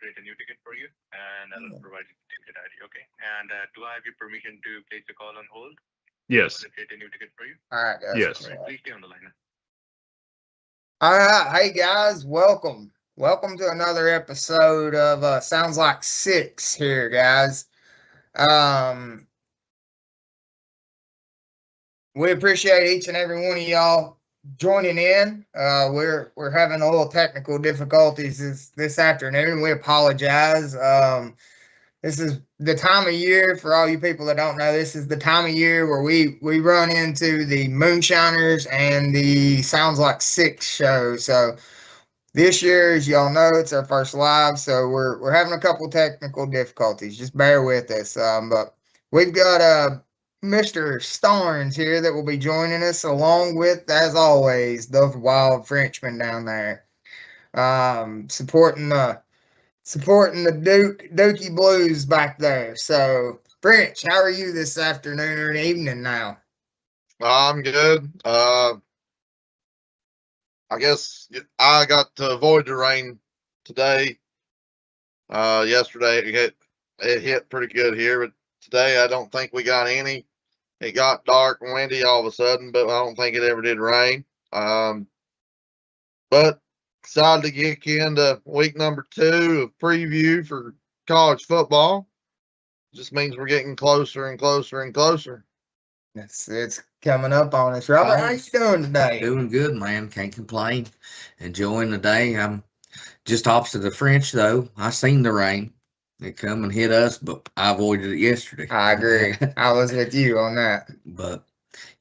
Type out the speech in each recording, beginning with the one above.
create a new ticket for you, and I'll provide you the ticket ID. Okay. And do I have your permission to place the call on hold? Yes. To create a new ticket for you. All right, guys. Yes. All right, please stay on the line. All right, hey guys, welcome to another episode of Sounds Like Six here, guys. We appreciate each and every one of y'all joining in. We're having a little technical difficulties this afternoon. We apologize. This is the time of year, for all you people that don't know, this is the time of year where we run into the Moonshiners and the Sounds Like Six show. So this year, as y'all know, it's our first live, so we're having a couple technical difficulties. Just bear with us. But we've got Mr. Starnes here that will be joining us, along with, as always, the Wild Frenchman down there, supporting the Dookie Blues back there. So, French, how are you this afternoon or evening now? I'm good. I guess I got to avoid the rain today. Yesterday it hit pretty good here, but today I don't think we got any. It got dark and windy all of a sudden, but I don't think it ever did rain. But decided to get into week number 2 of preview for college football. Just means we're getting closer and closer and closer. It's coming up on us. Robert, how you doing today? Doing good, man. Can't complain. Enjoying the day. I'm just opposite the French, though. I seen the rain. It come and hit us, but I avoided it yesterday. I agree. I was with you on that. But,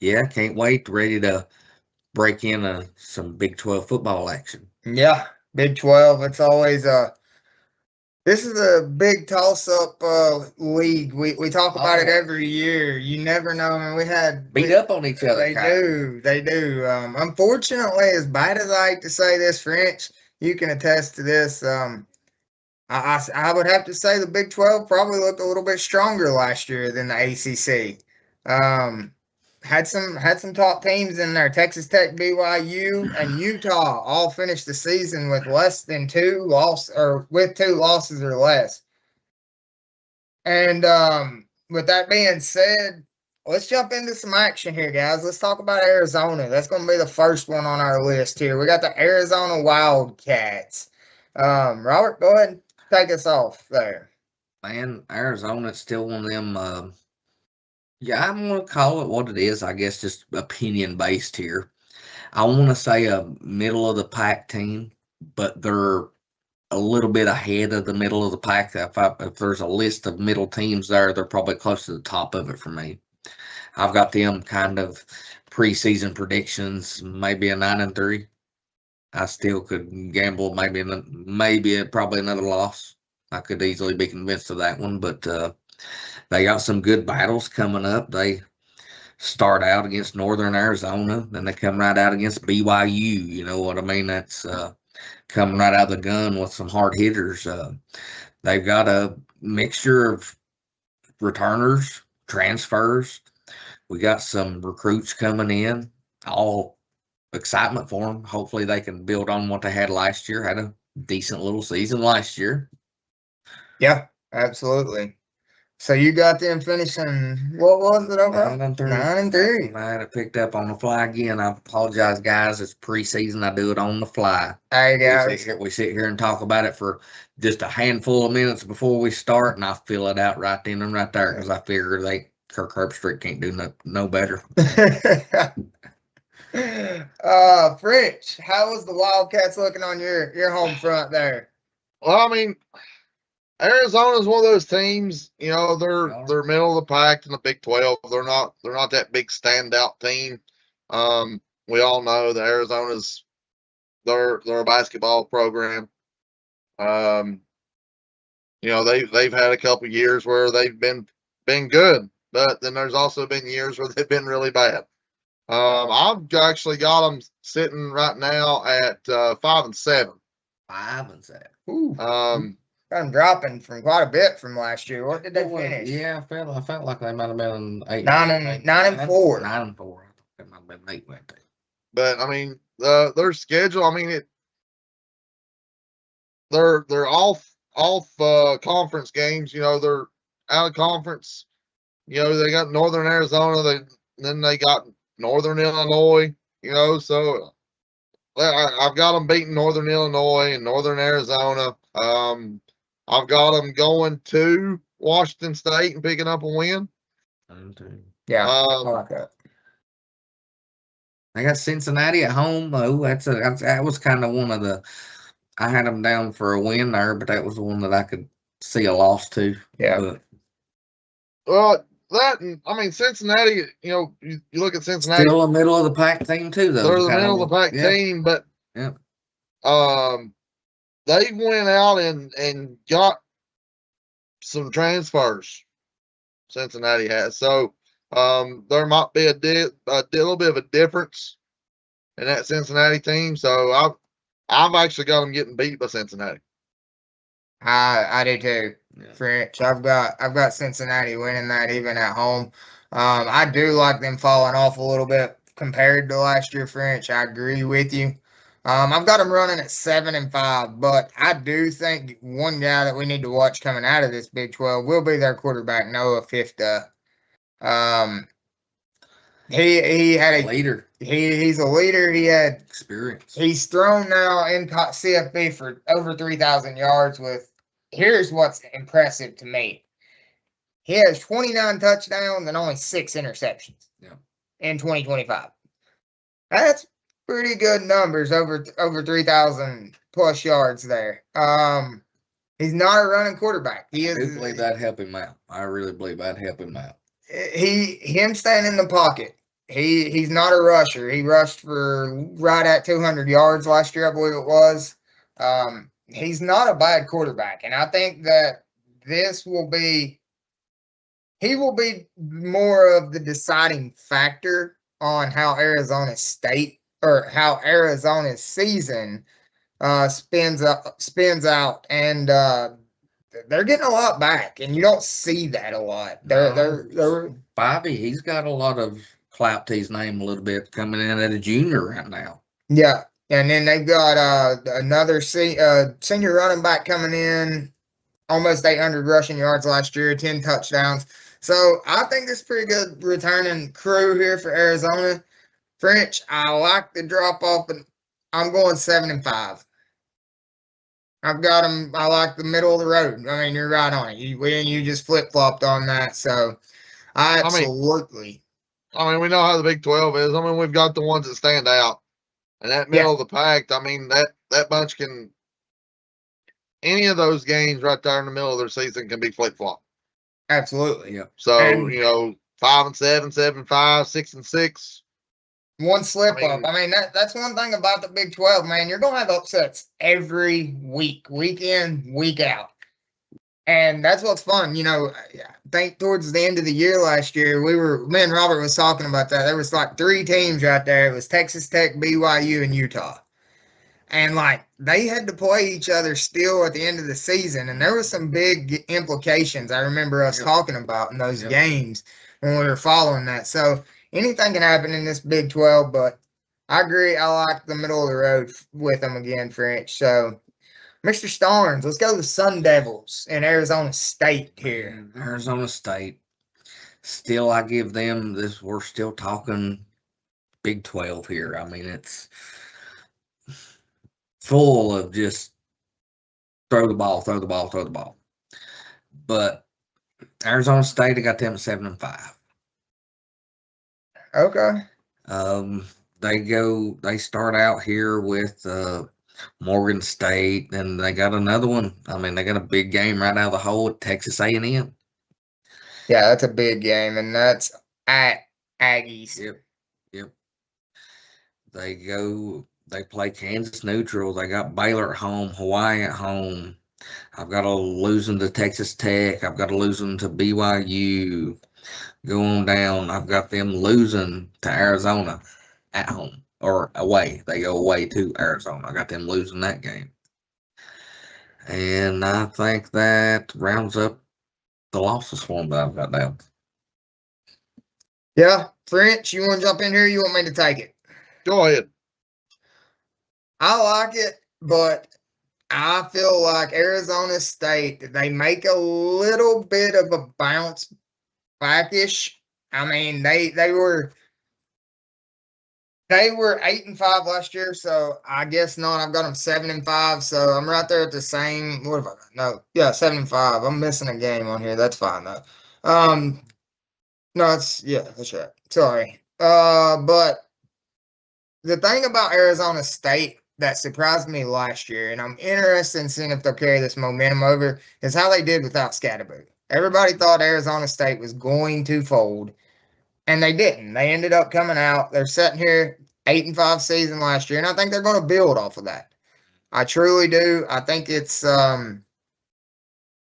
yeah, can't wait. Ready to break in some Big 12 football action. Yeah, Big 12. It's always this is a big toss-up league. We talk about it every year. You never know. I mean, we had beat up on each other. They do. Unfortunately, as bad as I hate to say this, French, you can attest to this. I would have to say the Big 12 probably looked a little bit stronger last year than the ACC. Had some top teams in there. Texas Tech, BYU, and Utah all finished the season with less than 2 losses, or with 2 losses or less. And with that being said, let's jump into some action here, guys. Let's talk about Arizona. That's going to be the first one on our list here. We got the Arizona Wildcats. Robert, go ahead and take us off there. Man, Arizona's still one of them. Yeah, I'm going to call it what it is, I guess, just opinion-based here. I want to say a middle-of-the-pack team, but they're a little bit ahead of the middle of the pack. If there's a list of middle teams there, they're probably close to the top of it for me. I've got them kind of preseason predictions, maybe a 9-3. I still could gamble probably another loss. I could easily be convinced of that one, but they got some good battles coming up. They start out against Northern Arizona, then they come right out against BYU. You know what I mean? That's coming right out of the gun with some hard hitters. They've got a mixture of returners, transfers. We got some recruits coming in. All excitement for them. Hopefully they can build on what they had last year. Had a decent little season last year. Yeah, absolutely. So you got them finishing, what was it overall? 9-3. 9-3. I had it picked up on the fly again. I apologize, guys. It's preseason. I do it on the fly. Hey, guys. We sit here and talk about it for just a handful of minutes before we start, and I fill it out right then and right there because I figure Kirk Herbstreit can't do no better. French, how was the Wildcats looking on your home front there? Well, I mean, Arizona's one of those teams, you know, they're middle of the pack in the Big 12. They're not that big standout team. We all know that Arizona's they're a basketball program. You know, they've had a couple years where they've been good, but then there's also been years where they've been really bad. I've actually got them sitting right now at 5-7. 5-7. Ooh. I'm dropping from quite a bit from last year. What did they finish? Yeah, I felt like they might have been 8. 9-4. 9-4. I think it might have been 8. But I mean, their schedule. I mean, they're all conference games. You know, they're out of conference. You know, they got Northern Arizona. Then they got Northern Illinois. You know, so I've got them beating Northern Illinois and Northern Arizona. I've got them going to Washington State and picking up a win. Yeah, I Um, like that. I got Cincinnati at home. Oh, that was kind of one of the. I had them down for a win there, but that was the one that I could see a loss to. Yeah. But well, that and I mean Cincinnati. You know, you look at Cincinnati. still a middle of the pack team too, though. They're the middle of the pack team, but yeah. They went out and got some transfers. Cincinnati has, so there might be a little bit of a difference in that Cincinnati team. So I've actually got them getting beat by Cincinnati. I do too. Yeah. French. I've got Cincinnati winning that even at home. I do like them falling off a little bit compared to last year, French. I agree with you. I've got them running at 7-5, but I do think one guy that we need to watch coming out of this Big 12 will be their quarterback, Noah Fifta. He had a leader. He's a leader. He had experience. He's thrown now in CFB for over 3,000 yards with, here's what's impressive to me. He has 29 touchdowns and only 6 interceptions in 2025. That's pretty good numbers, over 3,000 plus yards there. He's not a running quarterback. I do believe that'd help him out. I really believe that'd help him out. Him staying in the pocket. He's not a rusher. He rushed for right at 200 yards last year, I believe it was. He's not a bad quarterback, and I think that he will be more of the deciding factor on how Arizona State or how Arizona's season spins out, and they're getting a lot back, and you don't see that a lot. They're Bobby. He's got a lot of clout to his name a little bit coming in at a junior right now. Yeah, and then they've got another senior running back coming in, almost 800 rushing yards last year, 10 touchdowns. So I think this is pretty good returning crew here for Arizona. French, I like the drop off, but I'm going 7-5. I've got them. I like the middle of the road. I mean, you're right on it. You just flip flopped on that. So I absolutely. I mean, we know how the Big 12 is. I mean, we've got the ones that stand out, and that middle of the pack. I mean, that bunch can. Any of those games right there in the middle of their season can be flip flop. Absolutely. Yeah. So, you know, 5-7, 7-5, 6-6. One slip up. I mean, that's one thing about the Big 12, man. You're going to have upsets every week in, week out. And that's what's fun. You know, I think towards the end of the year last year, me and Robert was talking about that. There was like 3 teams right there. It was Texas Tech, BYU, and Utah. And, like, they had to play each other still at the end of the season. And there was some big implications I remember us talking about in those games when we were following that. So anything can happen in this Big 12, but I agree. I like the middle of the road with them again, French. So, Mr. Starnes, let's go to the Sun Devils in Arizona State here. Arizona State. Still, I give them this. We're still talking Big 12 here. I mean, it's full of just throw the ball. But Arizona State, I got them at 7-5. Okay. They start out here with Morgan State, and they got another one. I mean, they got a big game right out of the hole at Texas A&M. Yeah, that's a big game, and that's at Aggies. Yep. They play Kansas neutral. They got Baylor at home, Hawaii at home. I've got to lose them to Texas Tech. I've got to lose them to BYU. Go on down. I've got them losing to Arizona at home or away. They go away to Arizona. I got them losing that game. And I think that rounds up the losses for them that I've got down. Yeah. French, you want to jump in here? You want me to take it? Go ahead. I like it, but I feel like Arizona State, they make a little bit of a bounce backish. I mean, they were 8-5 last year, so I guess not. I've got them 7-5, so I'm right there at the same. What have I got? No, yeah, 7-5. I'm missing a game on here. That's fine though. No, that's right. Sorry. But the thing about Arizona State that surprised me last year, and I'm interested in seeing if they'll carry this momentum over, is how they did without Scatterboo. Everybody thought Arizona State was going to fold, and they didn't. They ended up coming out. They're sitting here 8-5 season last year, and I think they're going to build off of that. I truly do. I think it's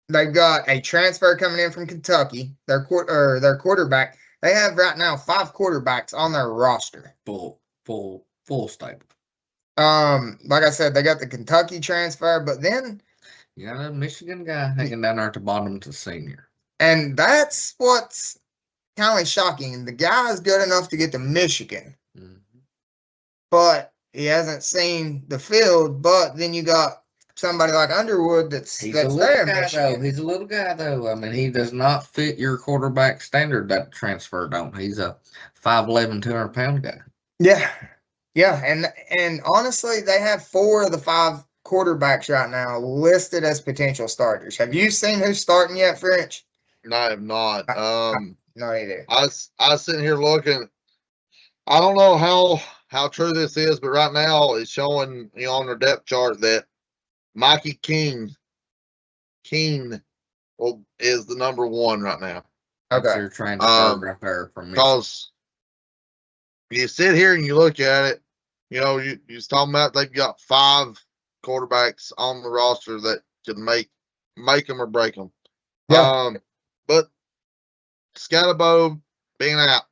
they've got a transfer coming in from Kentucky. Their quarterback. They have right now 5 quarterbacks on their roster. Full stable. Like I said, they got the Kentucky transfer, but then you got a Michigan guy hanging down there at the bottom to senior. And that's what's kind of shocking. The guy is good enough to get to Michigan, but he hasn't seen the field. But then you got somebody like Underwood that's there in Michigan. He's a little guy, though. I mean, he does not fit your quarterback standard that transfer don't. He's a 5'11", 200-pound guy. Yeah, and honestly, they have 4 of the 5 quarterbacks right now listed as potential starters. Have you seen who's starting yet, French? No, I have not. Not either. I was sitting here looking. I don't know how true this is, but right now it's showing on their depth chart that Mikey King is the number 1 right now. Okay, you're trying to prepare from because you sit here and you look at it, you're talking about they've got 5 quarterbacks on the roster that can make them or break them. Yeah. But Scatterbo being out,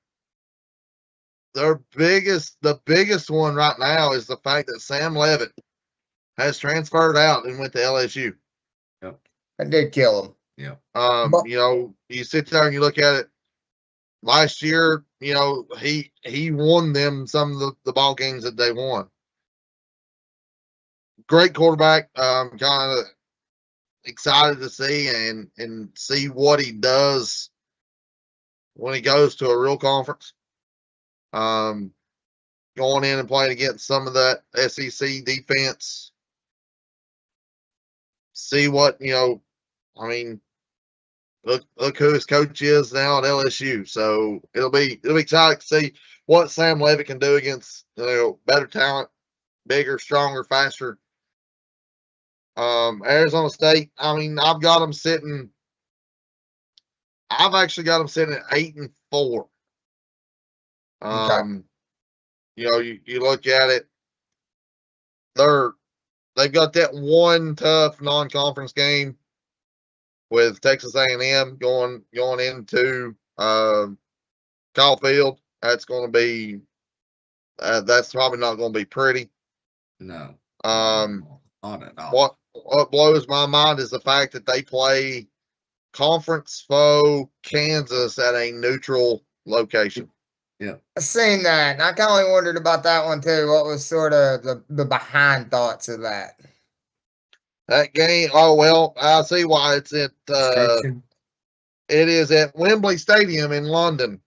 the biggest one right now is the fact that Sam Levitt has transferred out and went to LSU. Yep. That did kill him. Yeah. You sit there and you look at it. Last year, he won them some of the ball games that they won. Great quarterback. Kind of excited to see and see what he does when he goes to a real conference. Going in and playing against some of that SEC defense. See what, I mean, look who his coach is now at LSU. So it'll be exciting to see what Sam Levitt can do against better talent, bigger, stronger, faster. Arizona State, I mean, I've actually got them sitting at 8-4. Okay. You look at it, they've got that one tough non-conference game with Texas A&M going into Caulfield. That's going to be that's probably not going to be pretty. No. Not at all. What blows my mind is the fact that they play conference foe Kansas at a neutral location. Yeah, I've seen that, and I kind of wondered about that one too. What was sort of the behind thoughts of that? That game, oh well, I see why it's at. It is at Wembley Stadium in London.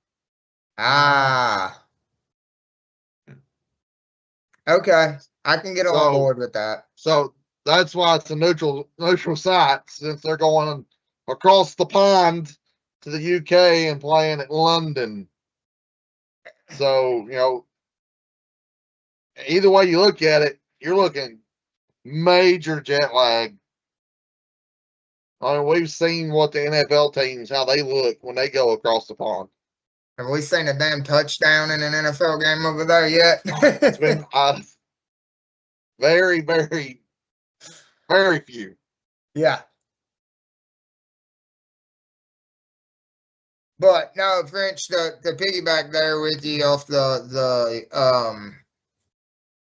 Ah, okay, I can get on board with that. So that's why it's a neutral site, since they're going across the pond to the UK and playing at London. So either way you look at it, you're looking major jet lag. I mean, we've seen what the NFL teams, how they look when they go across the pond. Have we seen a damn touchdown in an NFL game over there yet? It's been very, very, very few. Yeah. But no, French, to piggyback there with you off the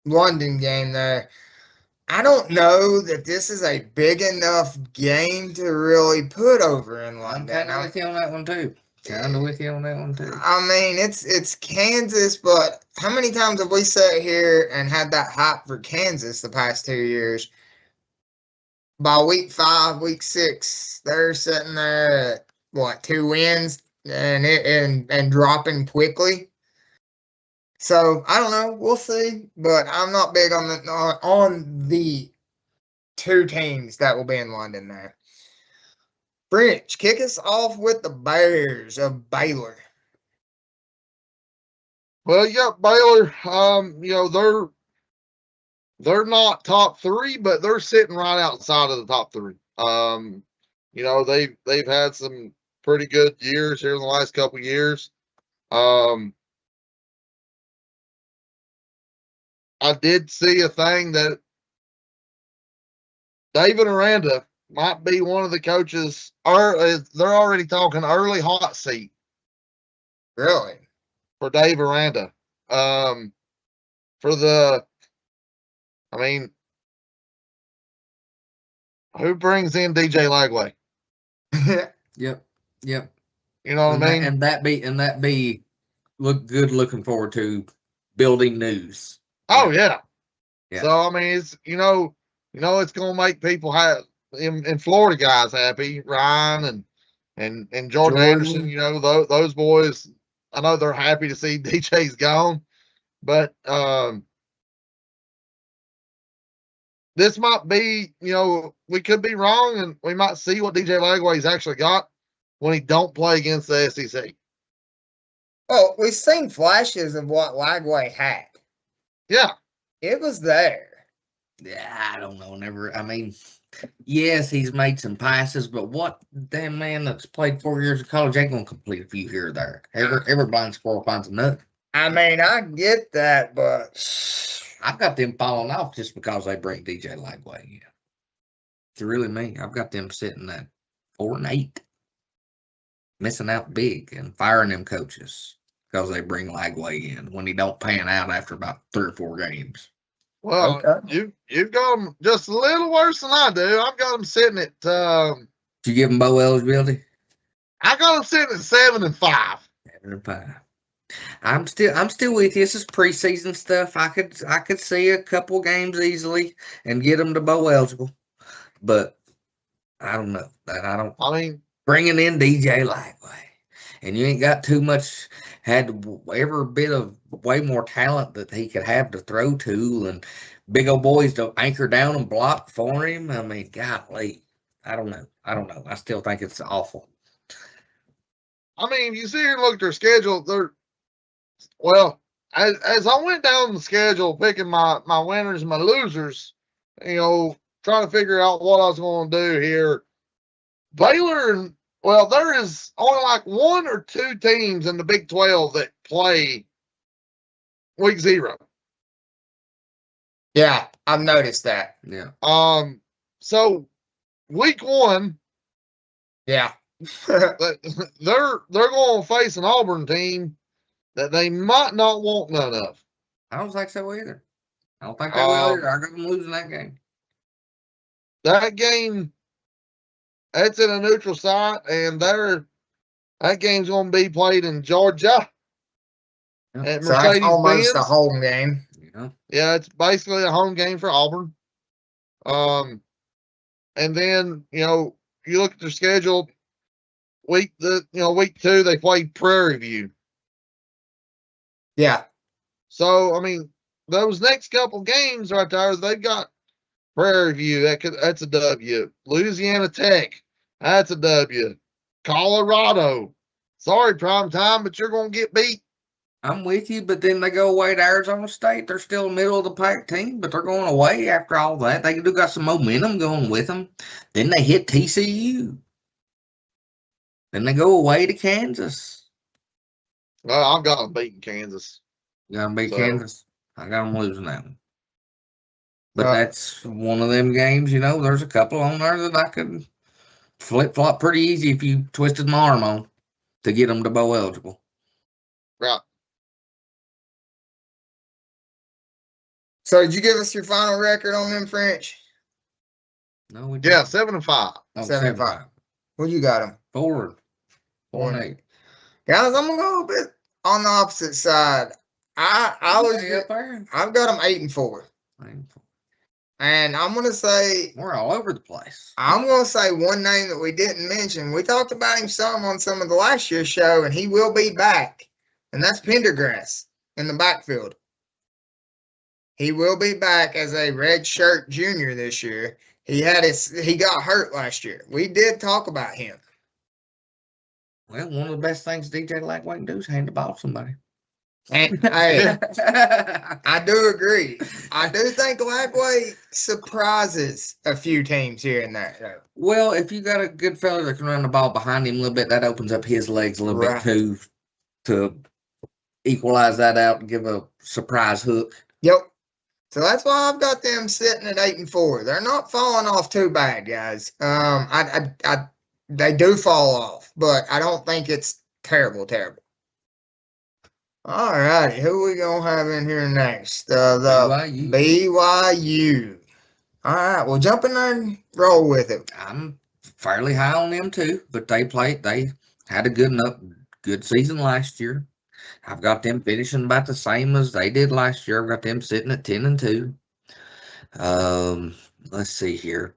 London game there, I don't know that this is a big enough game to really put over in London. I'm kind of with you on that one too. I mean, it's Kansas, but how many times have we sat here and had that hype for Kansas the past 2 years? by week 5, week 6, they're sitting there at what, 2 wins and dropping quickly. So I don't know. We'll see, but I'm not big on the 2 teams that will be in London there. French, kick us off with the Bears of Baylor. Well, yeah, Baylor. You know, they're not top 3, but they're sitting right outside of the top 3. You know, they've had some pretty good years here in the last couple of years. I did see a thing that David Aranda might be one of the coaches, or they're already talking early hot seat. Really? For Dave Aranda. For the, I mean, who brings in DJ Lagway? Yep. You know what I mean? And that be look good. Looking forward to building news. Oh yeah. Yeah. So I mean, it's you know, it's gonna make people in Florida guys happy. Ryan and Jordan Anderson. You know, those boys. I know they're happy to see DJ's gone, but this might be, you know, we could be wrong, and we might see what DJ Lagway's actually got when he don't play against the SEC. Well, we've seen flashes of what Lagway had. Yeah. It was there. Yeah, I don't know. Never. I mean, yes, he's made some passes, but what damn man that's played 4 years of college ain't gonna complete a few here or there. Every blind squirrel finds a nut. I mean, I get that, but I've got them falling off just because they bring DJ Lagway in. It's really me. I've got them sitting at 4-8, missing out big and firing them coaches because they bring Lagway in when he don't pan out after about 3 or 4 games. Well, okay. You've got them just a little worse than I do. I've got them sitting at. Did you give them bowl eligibility? I got them sitting at 7 and 5. 7 and 5. I'm still with you. This is preseason stuff. I could see a couple games easily and get them to bowl eligible, but I don't know. I mean, bringing in DJ Lagway, and you ain't got too much. Had every bit of way more talent that he could have to throw to, and big old boys to anchor down and block for him. I mean, golly, I don't know. I still think it's awful. I mean, you see here and look at their schedule. As I went down the schedule, picking my winners and my losers, you know, trying to figure out what I was going to do here. Baylor, there is only like 1 or 2 teams in the Big 12 that play week 0. Yeah, I've noticed that. Yeah. So week 1, yeah, they're going to face an Auburn team that they might not want none of. I don't think so either. I don't think they will either. I got them losing that game. That game, that's in a neutral site, and that game's going to be played in Georgia. Yeah. At so that's almost Mercedes-Benz. a home game. Yeah, it's basically a home game for Auburn. And then, you know, you look at their schedule. Week 2, they played Prairie View. Yeah. So, I mean, those next couple games right there, they've got Prairie View. That's a W. Louisiana Tech. That's a W. Colorado. Sorry, prime time, but you're going to get beat. I'm with you, but then they go away to Arizona State. They're still middle of the pack team, but they're going away after all that. They do got some momentum going with them. Then they hit TCU. Then they go away to Kansas. Well, I've got them beating Kansas. You got them beat Kansas? I got them losing that one. But that's one of them games, you know, there's a couple on there that I could flip-flop pretty easy if you twisted my arm on to get them to bowl eligible. Right. So did you give us your final record on them, French? No, we didn't. Yeah, 7 and 5. Oh, 7 and 5. Well, you got them. 4 and 8. Guys, I'm gonna go a bit on the opposite side. I've got them 8 and 4. And I'm going to say, We're all over the place. I'm going to say one name that we didn't mention. We talked about him some on some of the last year's show, and he will be back. And that's Pendergrass in the backfield. He will be back as a red shirt junior this year. He got hurt last year. We did talk about him. Well, one of the best things DJ Lagway can do is hand the ball to somebody. And hey, I do agree. I do think Lagway surprises a few teams here and there, though. Well, if you got a good fella that can run the ball behind him a little bit, that opens up his legs a little bit too, to equalize that out and give a surprise hook. Yep. So that's why I've got them sitting at 8-4. They're not falling off too bad, guys. They do fall off, but I don't think it's terrible. All righty, who we gonna have in here next? The BYU. All right, well, jump in there and roll with it. I'm fairly high on them too, but they had a good season last year. I've got them finishing about the same as they did last year. I've got them sitting at 10-2. Let's see here.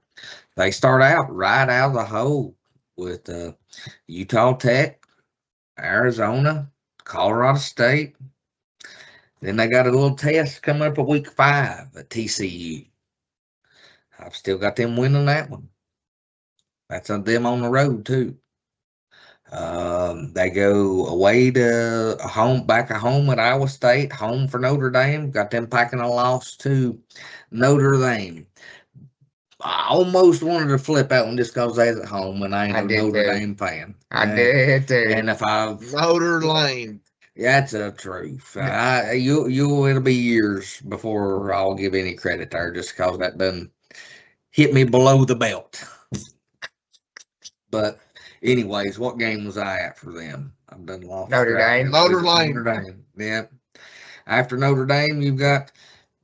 They start out right out of the hole with Utah Tech, Arizona, Colorado State. Then they got a little test coming up at week 5 at TCU. I've still got them winning that one. That's on them on the road too. They go away to back at home at Iowa State, home for Notre Dame. Got them packing a loss to Notre Dame. I almost wanted to flip that one just because they're at home and I ain't a Notre Dame fan. I did too. And if Notre Dame. That's the truth. It'll be years before I'll give any credit there just because that doesn't hit me below the belt. But anyways, what game was I at for them? I've done lost. Notre Dame. Notre Dame. Yeah. After Notre Dame, you've got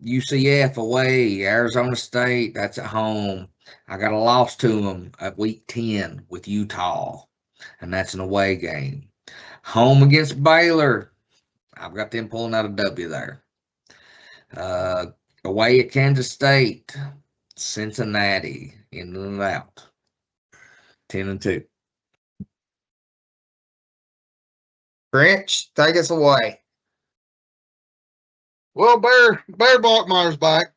UCF away, Arizona State. That's at home. I got a loss to them at week 10 with Utah, and that's an away game. Home against Baylor. I've got them pulling out a W there. Away at Kansas State, Cincinnati, in and out. 10-2. French, take us away. Well, Bear Bachmeier's back.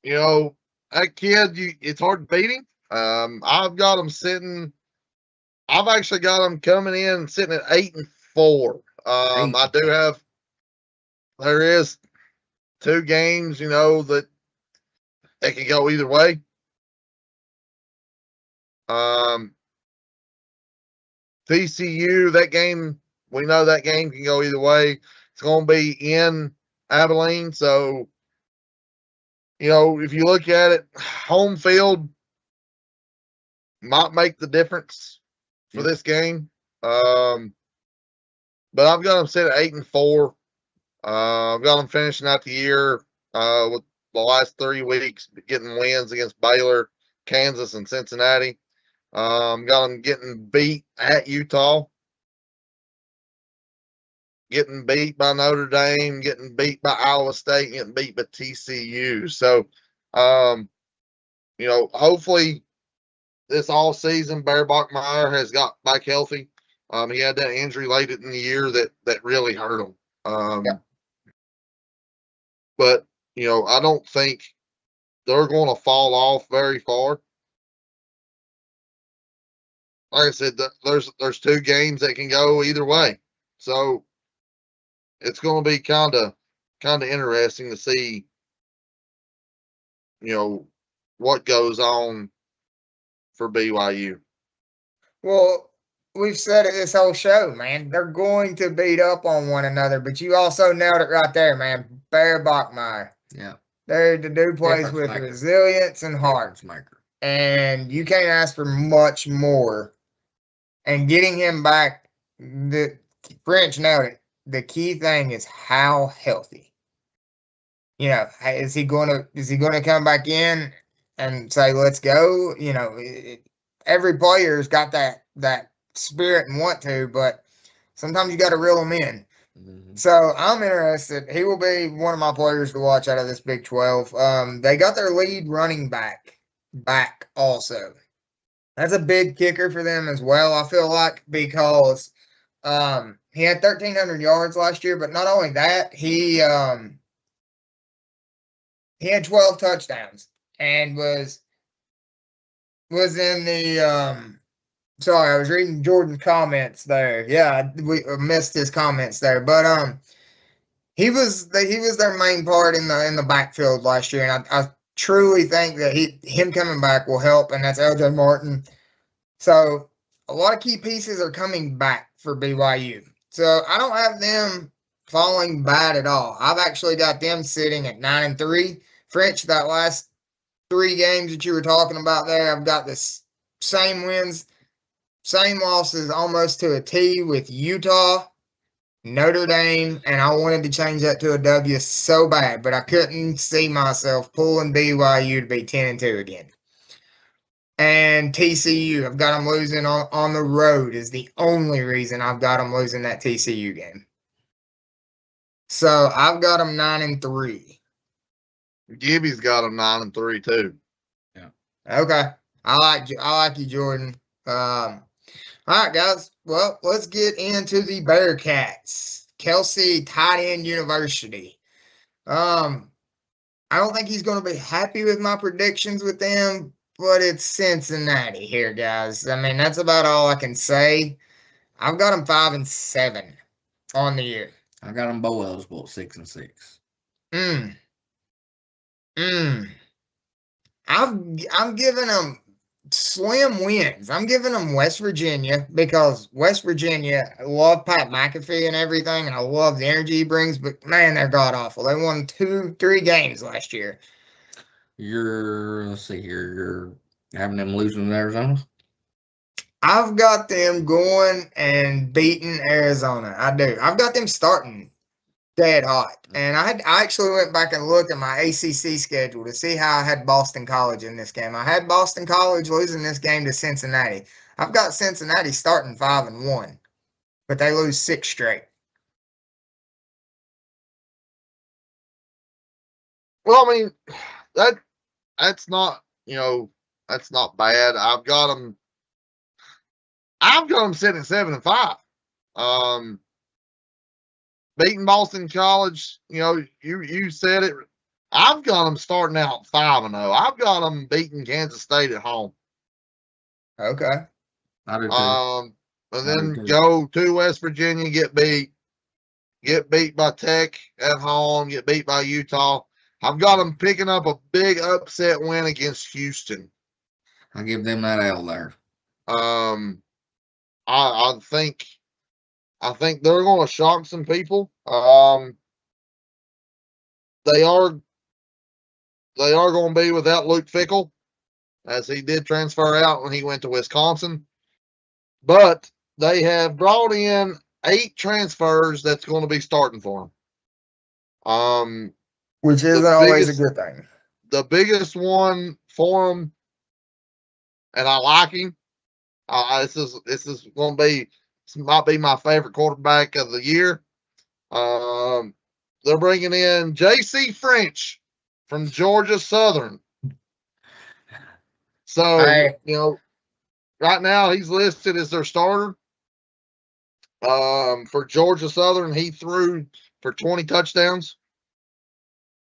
You know, that kid, it's hard to beat him. I've got him sitting. I've actually got him coming in sitting at 8-4. I do have. There is 2 games, you know, that can go either way. TCU, that game, we know that game can go either way. It's going to be in Abilene. So, you know, if you look at it, home field might make the difference for this game. But I've got them set at 8-4. I've got them finishing out the year with the last 3 weeks getting wins against Baylor, Kansas, and Cincinnati. Got them getting beat at Utah, getting beat by Notre Dame, getting beat by Iowa State, getting beat by TCU. So, you know, hopefully this all season, Bear Bachmeier has got back healthy. He had that injury late in the year that really hurt him. But, you know, I don't think they're going to fall off very far. Like I said, there's 2 games that can go either way. So it's going to be kind of interesting to see, you know, what goes on for BYU. Well, we've said it this whole show, man. They're going to beat up on one another, but you also nailed it right there, man. Bear Bachmeier. Yeah. The dude plays with resilience and heart. And you can't ask for much more. And getting him back, the French nailed it. The key thing is how healthy. You know, is he gonna come back in and say, let's go? You know, every player's got that spirit and want to, but sometimes you got to reel them in. So I'm interested. He will be one of my players to watch out of this Big 12. They got their lead running back also. That's a big kicker for them as well, I feel like, because he had 1,300 yards last year, but not only that, he had 12 touchdowns and was in the sorry, I was reading Jordan's comments there. Yeah, we missed his comments there, but he was their main part in the backfield last year, and I truly think that him coming back will help, and that's LJ Martin. So a lot of key pieces are coming back for BYU. So I don't have them falling bad at all. I've actually got them sitting at 9-3. French, that last 3 games that you were talking about there, I've got this same wins, same losses almost to a T with Utah, Notre Dame, and I wanted to change that to a W so bad, but I couldn't see myself pulling BYU to be 10-2 again. And TCU, I've got them losing on the road is the only reason I've got them losing that TCU game. So I've got them 9-3. Gibby's got them 9-3 too. Yeah. Okay. I like you, Jordan. All right, guys. Well, let's get into the Bearcats. Kelsey Tight End University. I don't think he's going to be happy with my predictions with them, but it's Cincinnati here, guys. I mean, that's about all I can say. I've got them 5-7 on the year. I got them bowl eligible at 6-6. I'm giving them slim wins. I'm giving them West Virginia because West Virginia, I love Pat McAfee and everything, and I love the energy he brings, but man, they're god awful. They won 2-3 games last year. Let's see here, you're having them losing to Arizona? I've got them going and beating Arizona. I do. I've got them starting dead hot. And I actually went back and looked at my ACC schedule to see how I had Boston College in this game. I had Boston College losing this game to Cincinnati. I've got Cincinnati starting 5-1, but they lose 6 straight. Well, I mean, that's not, that's not bad. I've got them sitting at 7-5. Beating Boston College, you said it. I've got them starting out 5-0. I've got them beating Kansas State at home. Okay. I do too. And then go to West Virginia, get beat by Tech at home, get beat by Utah. I've got them picking up a big upset win against Houston. I give them that L there. I think they're going to shock some people. They are going to be without Luke Fickell, as he did transfer out when he went to Wisconsin. But they have brought in 8 transfers that's going to be starting for them. Which isn't always a good thing. The biggest one for them, and I like him. This is going to be. This might be my favorite quarterback of the year. They're bringing in J.C. French from Georgia Southern. So, right now he's listed as their starter. For Georgia Southern, he threw for 20 touchdowns.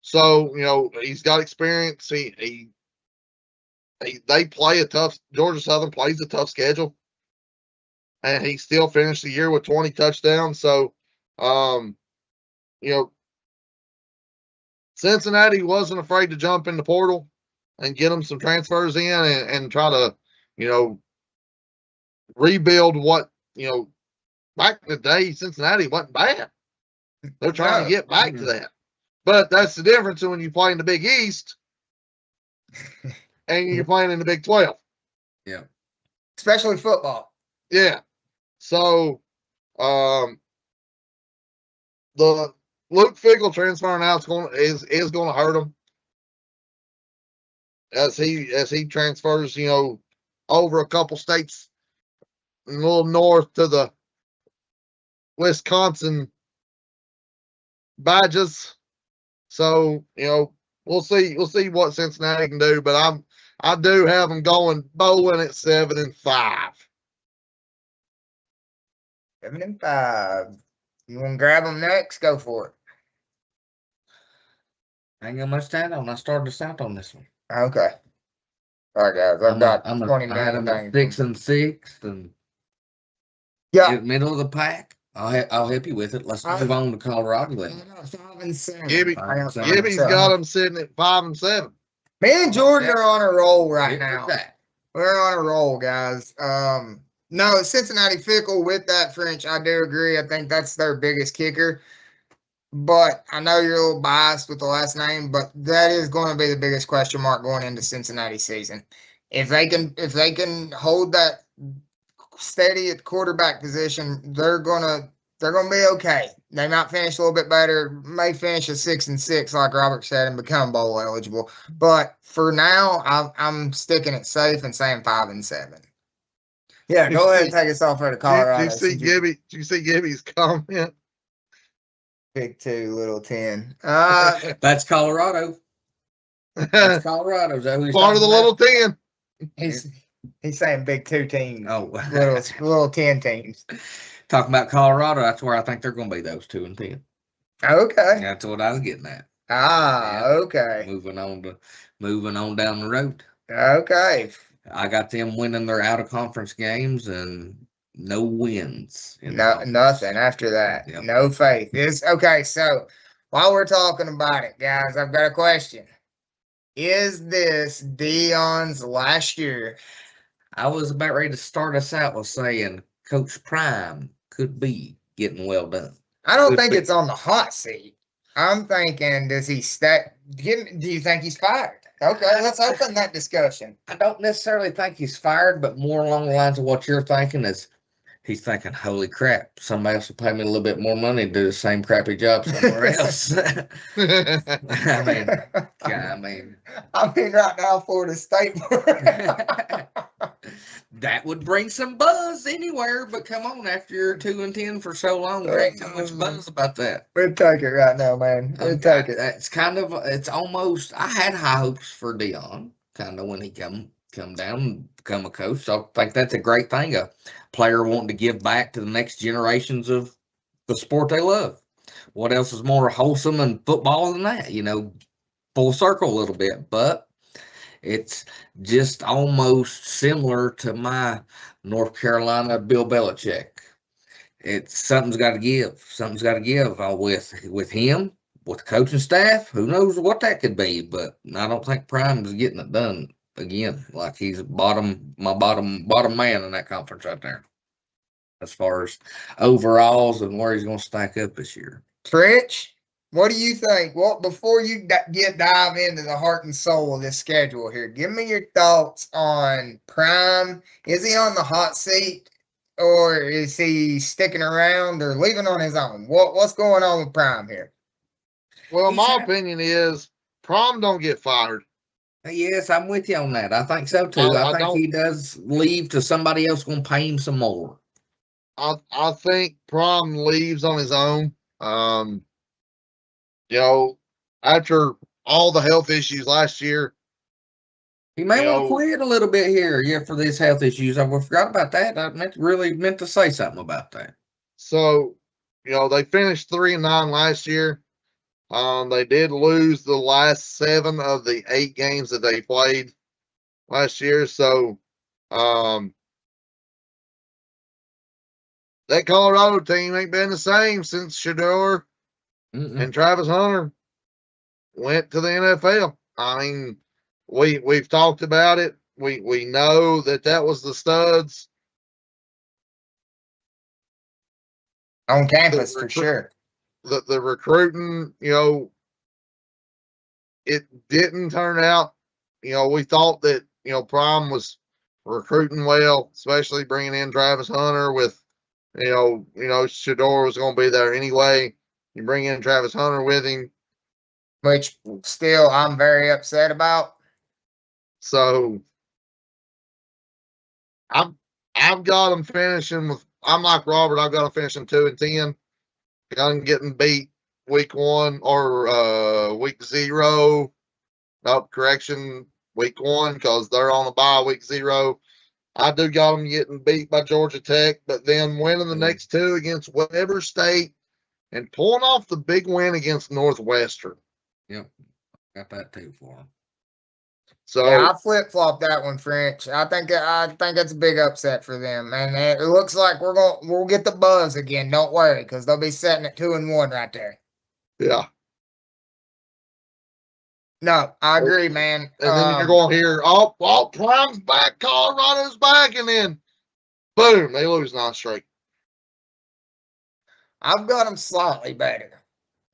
So, he's got experience. They play a tough, Georgia Southern plays a tough schedule. And he still finished the year with 20 touchdowns. So, Cincinnati wasn't afraid to jump in the portal and get them some transfers in and try to, rebuild what, back in the day, Cincinnati wasn't bad. They're trying to get back to that. But that's the difference when you play in the Big East and you're playing in the Big 12. Yeah. Especially football. Yeah. So, the Luke Fickell transferring out is going to hurt him as he transfers, over a couple states a little north to the Wisconsin badges. So, we'll see what Cincinnati can do, but I do have them going bowling at 7-5. 7-5. You want to grab them next? Go for it. Ain't got much to add on. I started us out on this one. Okay. All right, guys. I've got 20 I had million them at things. 6-6, and Yeah. middle of the pack. I'll help you with it. Let's move on to Colorado. I Then. got 5-7. Gibby's got them sitting at 5-7. Me and Jordan are on a roll right Hit with now. that. We're on a roll, guys. No, Cincinnati fickle with that French. I do agree. I think that's their biggest kicker. But I know you're a little biased with the last name, but that is going to be the biggest question mark going into Cincinnati season. If they can hold that steady at the quarterback position, they're gonna be okay. They might finish a little bit better, may finish at 6-6, like Robert said, and become bowl eligible. But for now, I'm sticking it safe and saying 5-7. Yeah, go ahead and take us off to Colorado. Did you see Gibby's comment? Big 2, little 10. That's Colorado. That's Colorado. Is that who he's Part of the talking about? little 10. He's saying big 2 teams. Oh, little 10 teams. Talking about Colorado, that's where I think they're going to be, those 2 and 10. Okay. That's what I was getting at. Ah, Yeah. okay. Moving on down the road. Okay. I got them winning their out of conference games and no wins. Nothing after that. Yep. No faith. Okay. So while we're talking about it, guys, I've got a question. Is this Deion's last year? I was about ready to start us out with saying Coach Prime could be getting well done. I don't think it's on the hot seat. I'm thinking, does he do you think he's fired? Okay, let's open that discussion. I don't necessarily think he's fired, but more along the lines of what you're thinking is he's thinking, holy crap, somebody else will pay me a little bit more money to do the same crappy job somewhere else. I mean, right now, Florida State. That would bring some buzz anywhere, but come on, after you're 2 and 10 for so long, there ain't so much buzz about that. We'd take it right now, man. We'd take it. It's almost, I had high hopes for Deion, kind of when he come down and become a coach. So I think that's a great thing. A player wanting to give back to the next generations of the sport they love. What else is more wholesome in football than that? Full circle a little bit, but it's just almost similar to my North Carolina Bill Belichick. Something's got to give. Something's got to give with him, with the coaching staff. Who knows what that could be? But I don't think Prime is getting it done again. Like he's bottom man in that conference right there, as far as overalls and where he's going to stack up this year. Rich, what do you think? Well, before you dive into the heart and soul of this schedule here, give me your thoughts on Prime. Is he on the hot seat, or is he sticking around or leaving on his own? What's going on with Prime here? Well, my opinion is Prime don't get fired. Yes, I'm with you on that. I think so too. I think he does leave to somebody else going to pay him some more. I think Prime leaves on his own. After all the health issues last year, he may want to quit a little bit here, for these health issues. I forgot about that. I meant to say something about that. So, they finished 3-9 last year. They did lose the last 7 of the 8 games that they played last year. So, that Colorado team ain't been the same since Shedeur and Travis Hunter went to the NFL. I mean, we've talked about it. We know that was the studs on campus for sure. The recruiting, it didn't turn out. We thought that Prime was recruiting well, especially bringing in Travis Hunter with Shedeur was going to be there anyway. You bring in Travis Hunter with him, which still I'm very upset about. So I've got them finishing with. I'm like Robert. I've got them finishing 2 and 10. Got them getting beat week 1 or week 0. Nope, correction, week 1 because they're on a bye week 0. I do got them getting beat by Georgia Tech, but then winning the next 2 against Weber State and pulling off the big win against Northwestern. Yep, got that too for them. So yeah, I flip flop that one, French. I think that's a big upset for them, and it looks like we'll get the buzz again. Don't worry, because they'll be setting at 2-1 right there. yeah, No, I agree, man. and then you're going to hear, oh, Prime's back, Colorado's back, and then boom, they lose 9 straight. I've got them slightly better,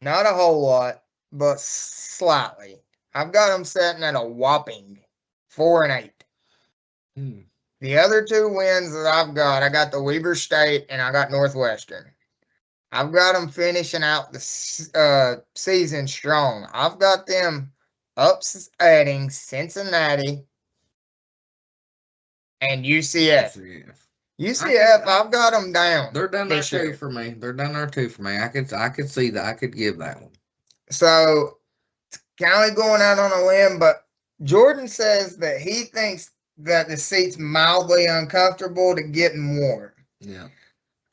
not a whole lot, but slightly. I've got them sitting at a whopping 4-8. The other 2 wins that I got the Weber State and I got Northwestern. I've got them finishing out the season strong. I've got them upsetting Cincinnati and UCF. UCF, I've got them down. They're down there this too year. for me. They're down there too for me. I could see that. I could give that one. So, kind of going out on a limb, but Jordan says that he thinks that the seat's mildly uncomfortable to getting warm. Yeah.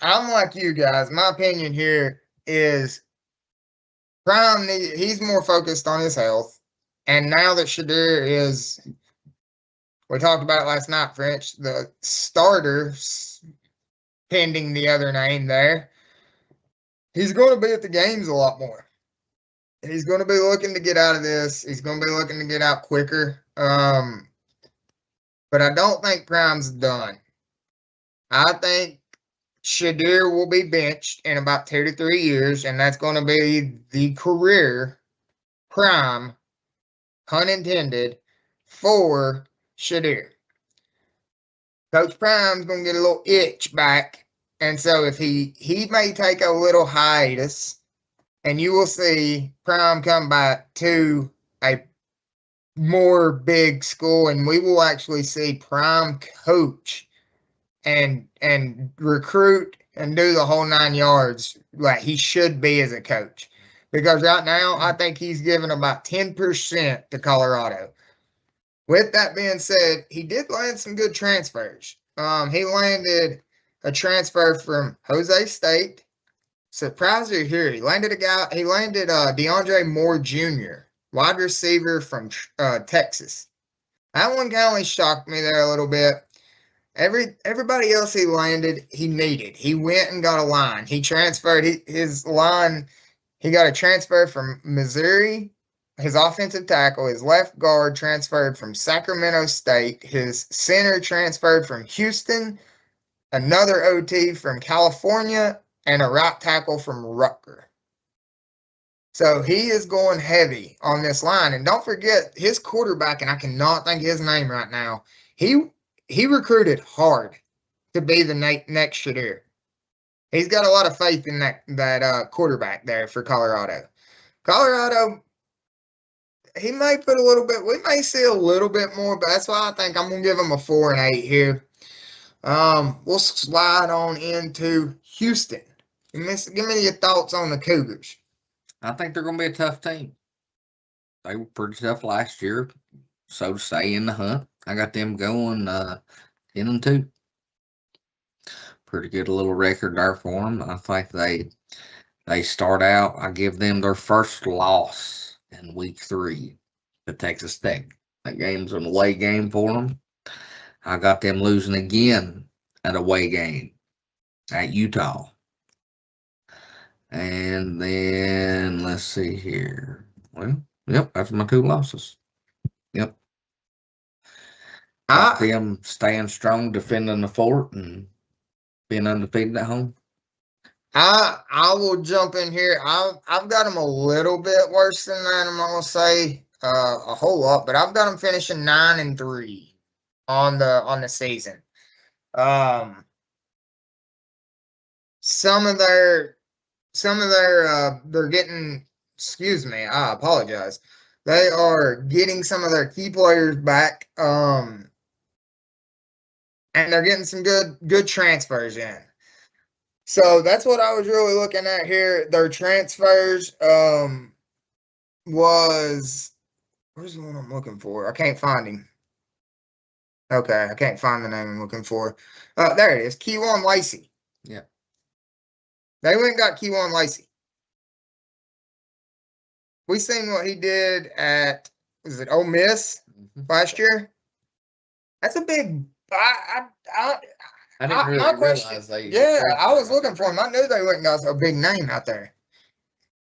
I'm like you guys. My opinion here is Prime, he's more focused on his health. And now that Shadir is, we talked about it last night, French, the starter, pending the other name there, he's going to be at the games a lot more. He's going to be looking to get out of this. He's going to be looking to get out quicker. But I don't think Prime's done. I think Shadir will be benched in about 2 to 3 years, and that's going to be the career Prime, pun intended, for Shadir. Coach Prime's going to get a little itch back, and so if he may take a little hiatus, and you will see Prime come back to a more big school, and we will actually see Prime coach and recruit and do the whole 9 yards like he should be as a coach. Because right now, I think he's given about 10% to Colorado. With that being said, he did land some good transfers. He landed a transfer from Jose State. Surprised you here. He landed DeAndre Moore Jr., wide receiver from Texas. That one kind of shocked me there a little bit. Everybody else he landed, he needed. He went and got a line. He transferred his line. He got a transfer from Missouri. His offensive tackle, his left guard transferred from Sacramento State. His center transferred from Houston. Another OT from California. And a right tackle from Rutgers. So he is going heavy on this line. And don't forget, his quarterback, and I cannot think of his name right now, he recruited hard to be the next Shadir. He's got a lot of faith in that quarterback there for Colorado. Colorado, he may put a little bit, we may see a little bit more, but that's why I think I'm going to give him a 4-8 here. We'll slide on into Houston. Give me your thoughts on the Cougars. I think they're going to be a tough team. They were pretty tough last year, so to say, in the hunt. I got them going 10-2. Pretty good little record there for them. I think they start out. I give them their first loss in week 3 to Texas Tech. That game's an away game for them. I got them losing again at away game at Utah. And then let's see here. Well, yep, that's my 2 losses. Yep. Got them staying strong, defending the fort, and being undefeated at home. I will jump in here. I've got them a little bit worse than that. I'm not gonna say a whole lot, but I've got them finishing 9-3 on the season. Some of their they're getting, excuse me, I apologize. They are getting some of their key players back, and they're getting some good transfers in. So that's what I was really looking at here. Their transfers was, where's the one I'm looking for? I can't find him. Okay, I can't find the name I'm looking for. There it is, Kewan Lacey. Yeah. They went and got Kewan Lacey. We seen what he did at, was it Ole Miss last year? That's a big. I didn't my really question. realize they. Yeah, I was looking for him. I knew they went and got a big name out there.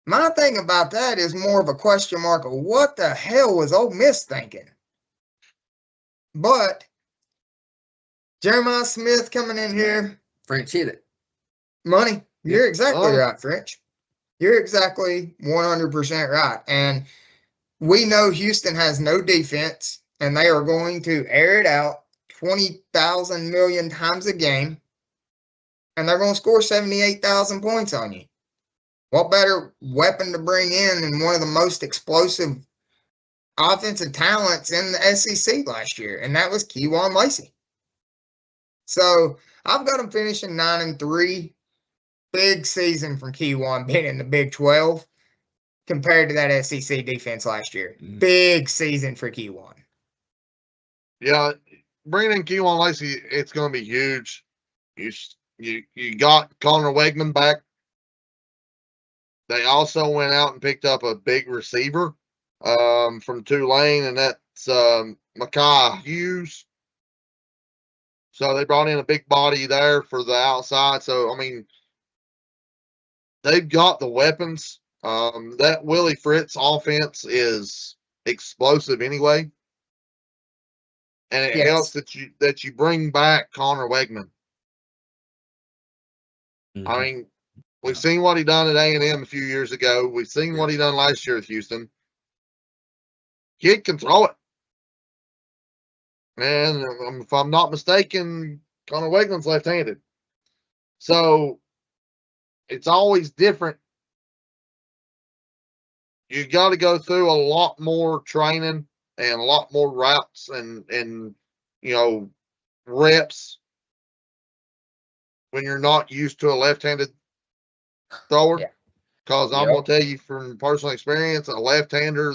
My thing about that is more of a question mark of what the hell was Ole Miss thinking? But Jeremiah Smith coming in here. French hit it. Money. You're exactly Oh. right, French. You're exactly 100% right. And we know Houston has no defense, and they are going to air it out 20,000 million times a game, and they're going to score 78,000 points on you. What better weapon to bring in than one of the most explosive offensive talents in the SEC last year, and that was Kewan Lacey. So I've got them finishing 9-3. Big season from Kewan being in the Big 12 compared to that SEC defense last year. Big season for Kewan. Yeah, bringing in Kewan Lacey, it's going to be huge. You got Connor Wegman back. They also went out and picked up a big receiver from Tulane, and that's Micah Hughes. So they brought in a big body there for the outside. So, I mean, they've got the weapons. That Willie Fritz offense is explosive anyway. And it helps that you bring back Connor Wegman. I mean, we've seen what he done at A&M a few years ago. We've seen what he done last year at Houston. Kid can throw it. And if I'm not mistaken, Connor Wegman's left-handed. So it's always different. You got to go through a lot more training and a lot more routes and reps when you're not used to a left-handed thrower. Because I'm going to tell you from personal experience, a left-hander,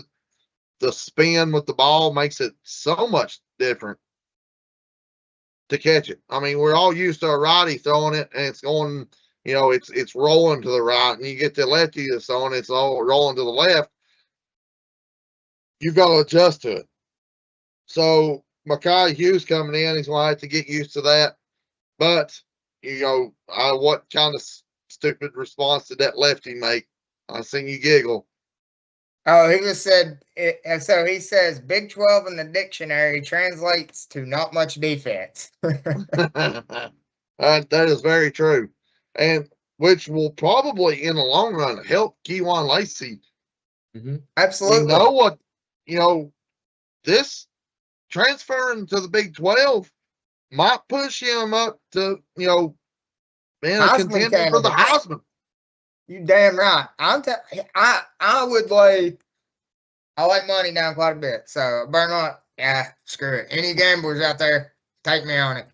the spin with the ball makes it so much different to catch it. I mean, we're all used to a righty throwing it, and it's going, it's rolling to the right, and you get the lefty that's throwing it's all rolling to the left. You've got to adjust to it. So Micah Hughes coming in, he's going to have to get used to that. But, what kind of stupid response did that lefty make? I seen you giggle. Oh, he just said, so he says Big 12 in the dictionary translates to not much defense. That is very true. And which will probably, in the long run, help Kewan Lacey. Absolutely. You know what? This transferring to the Big 12 might push him up to, being a contender for the Heisman. You damn right. I would I like money down quite a bit. So burn on. Yeah, screw it. Any gamblers out there, take me on it.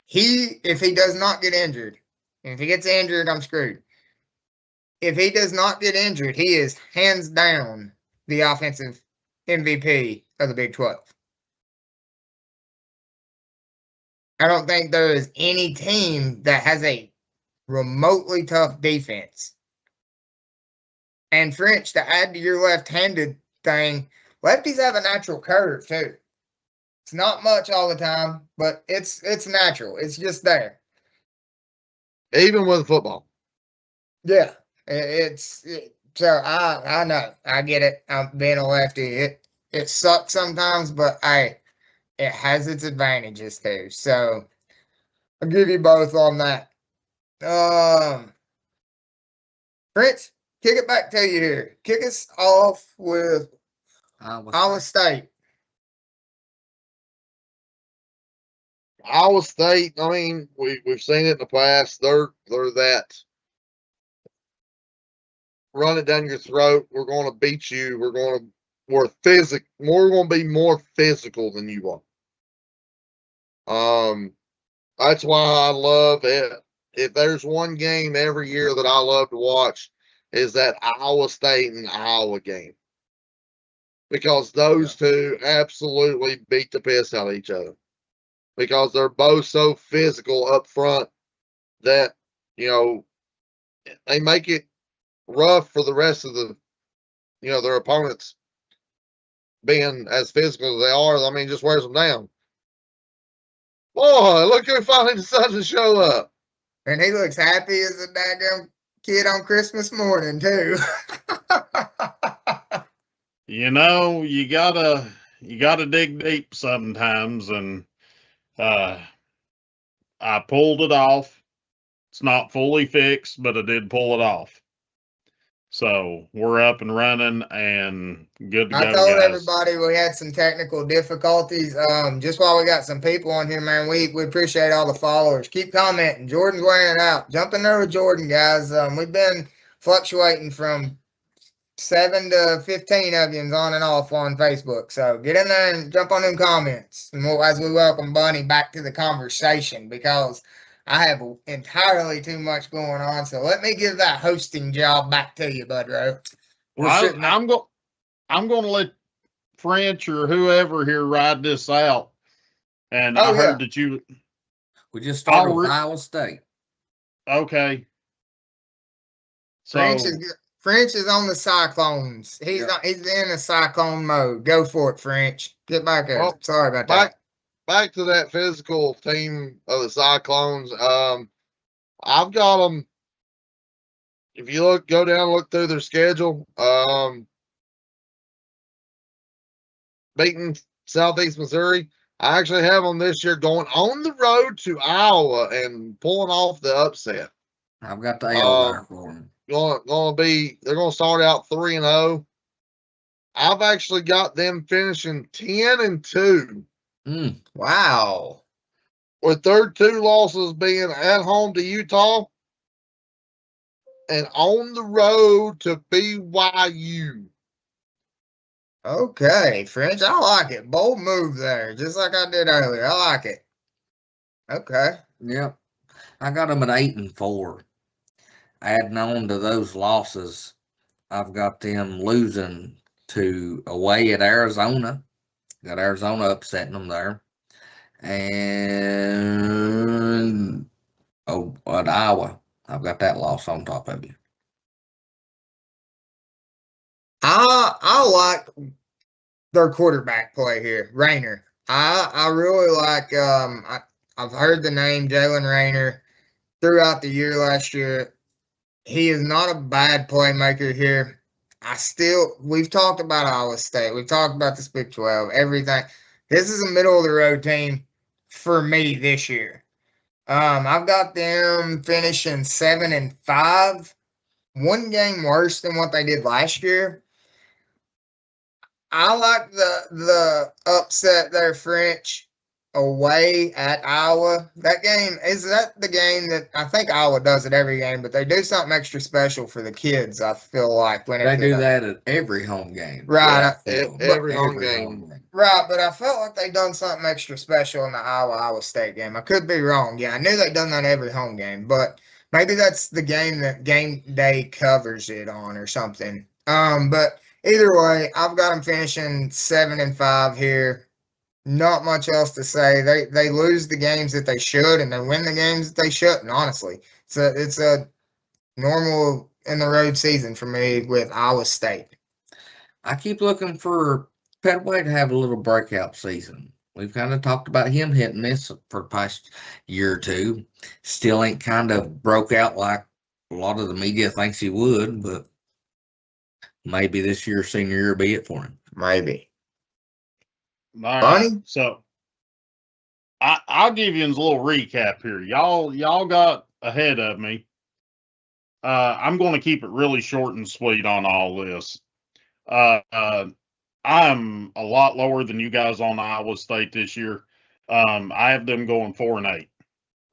If he does not get injured, and if he gets injured, I'm screwed. If he does not get injured, he is hands down the offensive MVP of the Big 12. I don't think there is any team that has a remotely tough defense. And French, to add to your left-handed thing, lefties have a natural curve too. It's not much all the time, but it's natural. It's just there. Even with football. Yeah, so I know, I get it. Being a lefty, it sucks sometimes, but it has its advantages too. So I'll give you both on that. French, kick it back to you here. Kick us off with Iowa State. Iowa State, I mean, we've seen it in the past. They're that run it down your throat. We're going to beat you. We're going to be more physical than you are. That's why I love it. if there's one game every year that I love to watch, is that Iowa State and Iowa game. Because those two absolutely beat the piss out of each other. Because they're both so physical up front that, you know, they make it rough for the rest of the, you know, their opponents being as physical as they are. I mean, just wears them down. Boy, look who finally decided to show up. And he looks happy as a daggone kid on Christmas morning, too. You know, you gotta dig deep sometimes, and I pulled it off. It's not fully fixed, but I did pull it off. So we're up and running and good to go, I told guys. everybody we had some technical difficulties. Just while we got some people on here, man, we appreciate all the followers. Keep commenting. Jordan's wearing it out. Jump in there with Jordan, guys. We've been fluctuating from 7 to 15 of you on and off on Facebook. So get in there and jump on them comments. And as we welcome Bunny back to the conversation, because I have entirely too much going on. So let me give that hosting job back to you, Budro. I'm going to let French or whoever here ride this out. And I heard that we just started with Iowa State. Okay. So French is on the Cyclones. He's in a Cyclone mode. Go for it, French. Get back there. Well, sorry about that. Back to that physical team of the Cyclones. I've got them. If you go down and look through their schedule, beating Southeast Missouri. I actually have them this year going on the road to Iowa and pulling off the upset. I've got the L there for them. They're going to start out 3-0. I've actually got them finishing 10-2. Wow. With their 2 losses being at home to Utah and on the road to BYU. Okay, French. I like it. Bold move there, just like I did earlier. I like it. Okay. Yep. I got them at 8-4. Adding on to those losses, I've got them losing to away at Arizona. Got Arizona upsetting them there. And at Iowa, I've got that loss on top of you. I like their quarterback play here, Rayner. I really like. I've heard the name Jalen Rayner throughout the year last year. He is not a bad playmaker here. We've talked about Iowa State. We've talked about the Big 12, everything. This is a middle of the road team for me this year. I've got them finishing 7-5, one game worse than what they did last year. I like the upset there, French, away at Iowa. That game, is that the game that I think Iowa does it every game, but they do something extra special for the kids, I feel like. When they do that at every home game. Right. Every home game. Right, but I felt like they done something extra special in the Iowa State game. I could be wrong. Yeah, I knew they done that every home game, but maybe that's the game that Game Day covers it on or something. But either way, I've got them finishing 7-5 here. Not much else to say. They lose the games that they should, and they win the games that they shouldn't. Honestly, it's a normal in the road season for me with Iowa State. I keep looking for Petway to have a little breakout season. We've kind of talked about him hitting this for the past year or two. Still ain't kind of broke out like a lot of the media thinks he would, but maybe this year, senior year, be it for him. Maybe. All right. So I'll give you a little recap here. Y'all got ahead of me. I'm going to keep it really short and sweet on all this. I'm a lot lower than you guys on Iowa State this year. I have them going 4-8.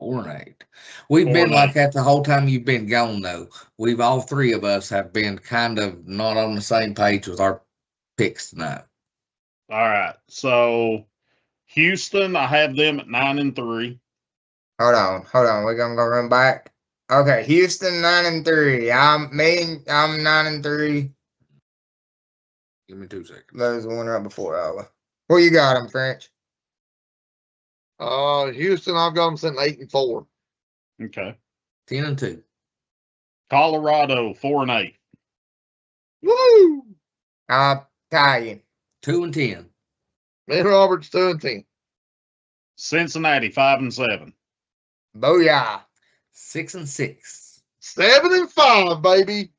4-8. We've been like that the whole time you've been gone, though. We've all three of us have been kind of not on the same page with our picks tonight. All right. So Houston, I have them at 9-3. Hold on. We're gonna go run back. Okay, Houston 9-3. I'm 9-3. Give me 2 seconds. That was the one right before Iowa. Where you got him, French? Houston, I've got them sitting 8-4. Okay. 10-2. Colorado 4-8. Woo! Italian. 2-10. Man Roberts 2-10. Cincinnati 5-7. Booyah. 6-6. 7-5, baby.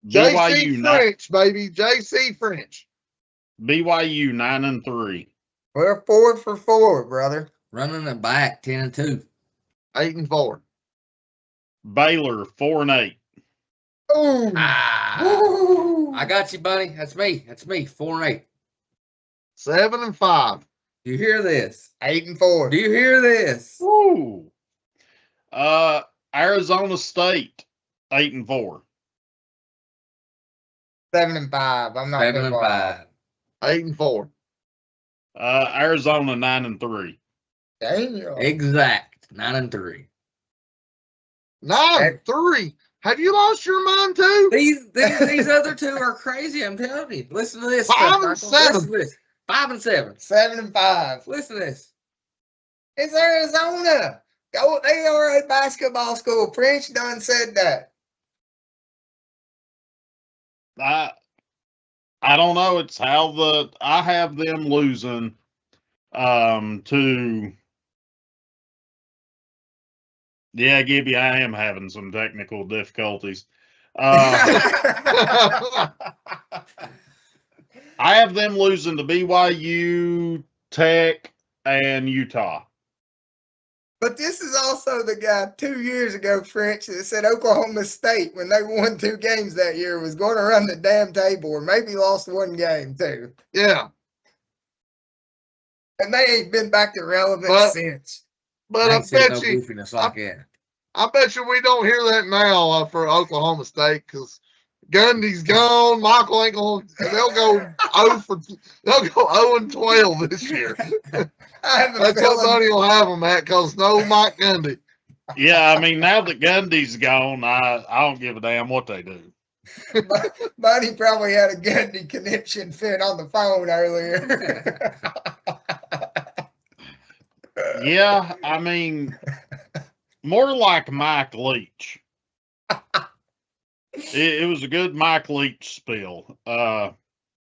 JC BYU French, baby. JC French. BYU 9-3. We're 4 for 4, brother. Running it back 10-2. 8-4. Baylor 4-8. Ooh. Ooh. I got you, buddy. That's me. 4-8. 7-5. Do you hear this? 8-4. Do you hear this? Woo. Arizona State 8-4. 7-5. I'm not 7-5. 8-4. Arizona 9-3. Damn. Exact. 9-3. 9-3. Have you lost your mind too? These other two are crazy. I'm telling you. Listen to this. 5-7. Listen to this. 5-7. 7-5. Listen to this. It's Arizona. Go. They are a basketball school. French done said that. I don't know. It's how I have them losing to. Yeah, Gibby, I am having some technical difficulties. I have them losing to BYU, Tech, and Utah. But this is also the guy 2 years ago, French, that said Oklahoma State, when they won 2 games that year, was going to run the damn table, or maybe lost 1 game too. Yeah. And they ain't been back to relevant since. But I ain't seen bet no you, goofiness like that. I bet you we don't hear that now for Oklahoma State because Gundy's gone. Michael ain't going. They'll go 0-12 this year. That's what Buddy will have them at because no Mike Gundy. Yeah, I mean, now that Gundy's gone, I don't give a damn what they do. Buddy probably had a Gundy connection fit on the phone earlier. Yeah, I mean, more like Mike Leach. It was a good Mike Leach spill.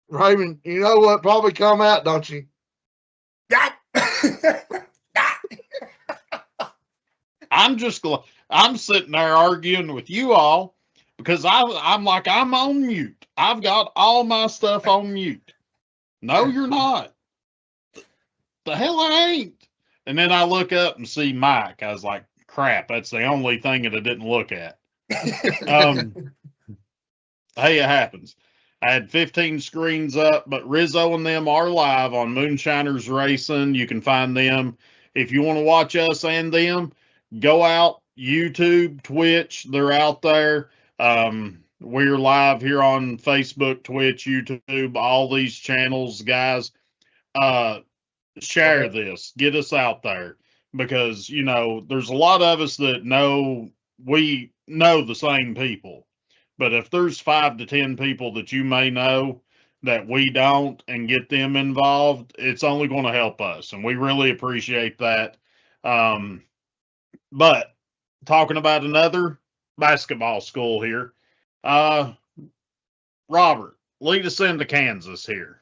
Raymond, you know what probably come out, don't you? I'm sitting there arguing with you all because I'm like, I'm on mute. I've got all my stuff on mute. No, you're not. The hell I ain't. And then I look up and see Mike. I was like, crap, that's the only thing that I didn't look at. Hey, it happens. I had 15 screens up, but Rizzo and them are live on Moonshiners Racing. You can find them. If you want to watch us and them, go out, YouTube, Twitch, they're out there. We're live here on Facebook, Twitch, YouTube, all these channels, guys. Share this, get us out there, because there's a lot of us that we know the same people, but if there's 5 to 10 people that you may know that we don't and get them involved, it's only going to help us, and we really appreciate that. But talking about another basketball school here, Robert, lead us into Kansas here.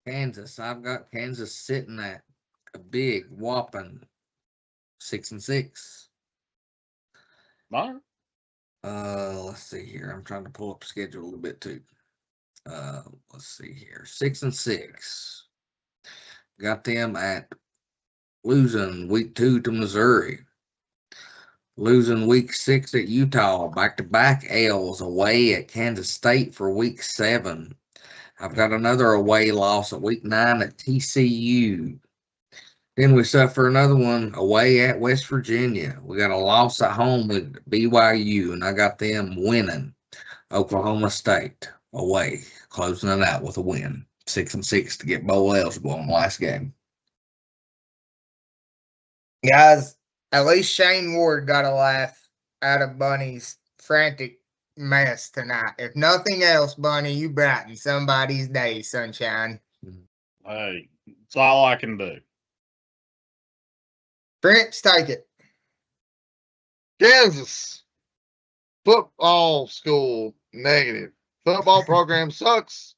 Kansas. I've got Kansas sitting at a big whopping 6-6. All right. Let's see here. I'm trying to pull up the schedule a little bit too. Let's see here. 6-6. Got them at losing week 2 to Missouri. Losing week 6 at Utah. Back-to-back L's away at Kansas State for week 7. I've got another away loss at week 9 at TCU. Then we suffer another one away at West Virginia. We got a loss at home with BYU, and I got them winning. Oklahoma State away, closing it out with a win. 6-6 to get bowl eligible in the last game. Guys, at least Shane Ward got a laugh out of Bunny's frantic mess tonight. If nothing else, Bunny, you brightened somebody's day, sunshine. Hey, it's all I can do. French, take it. Kansas football school negative. Football program sucks.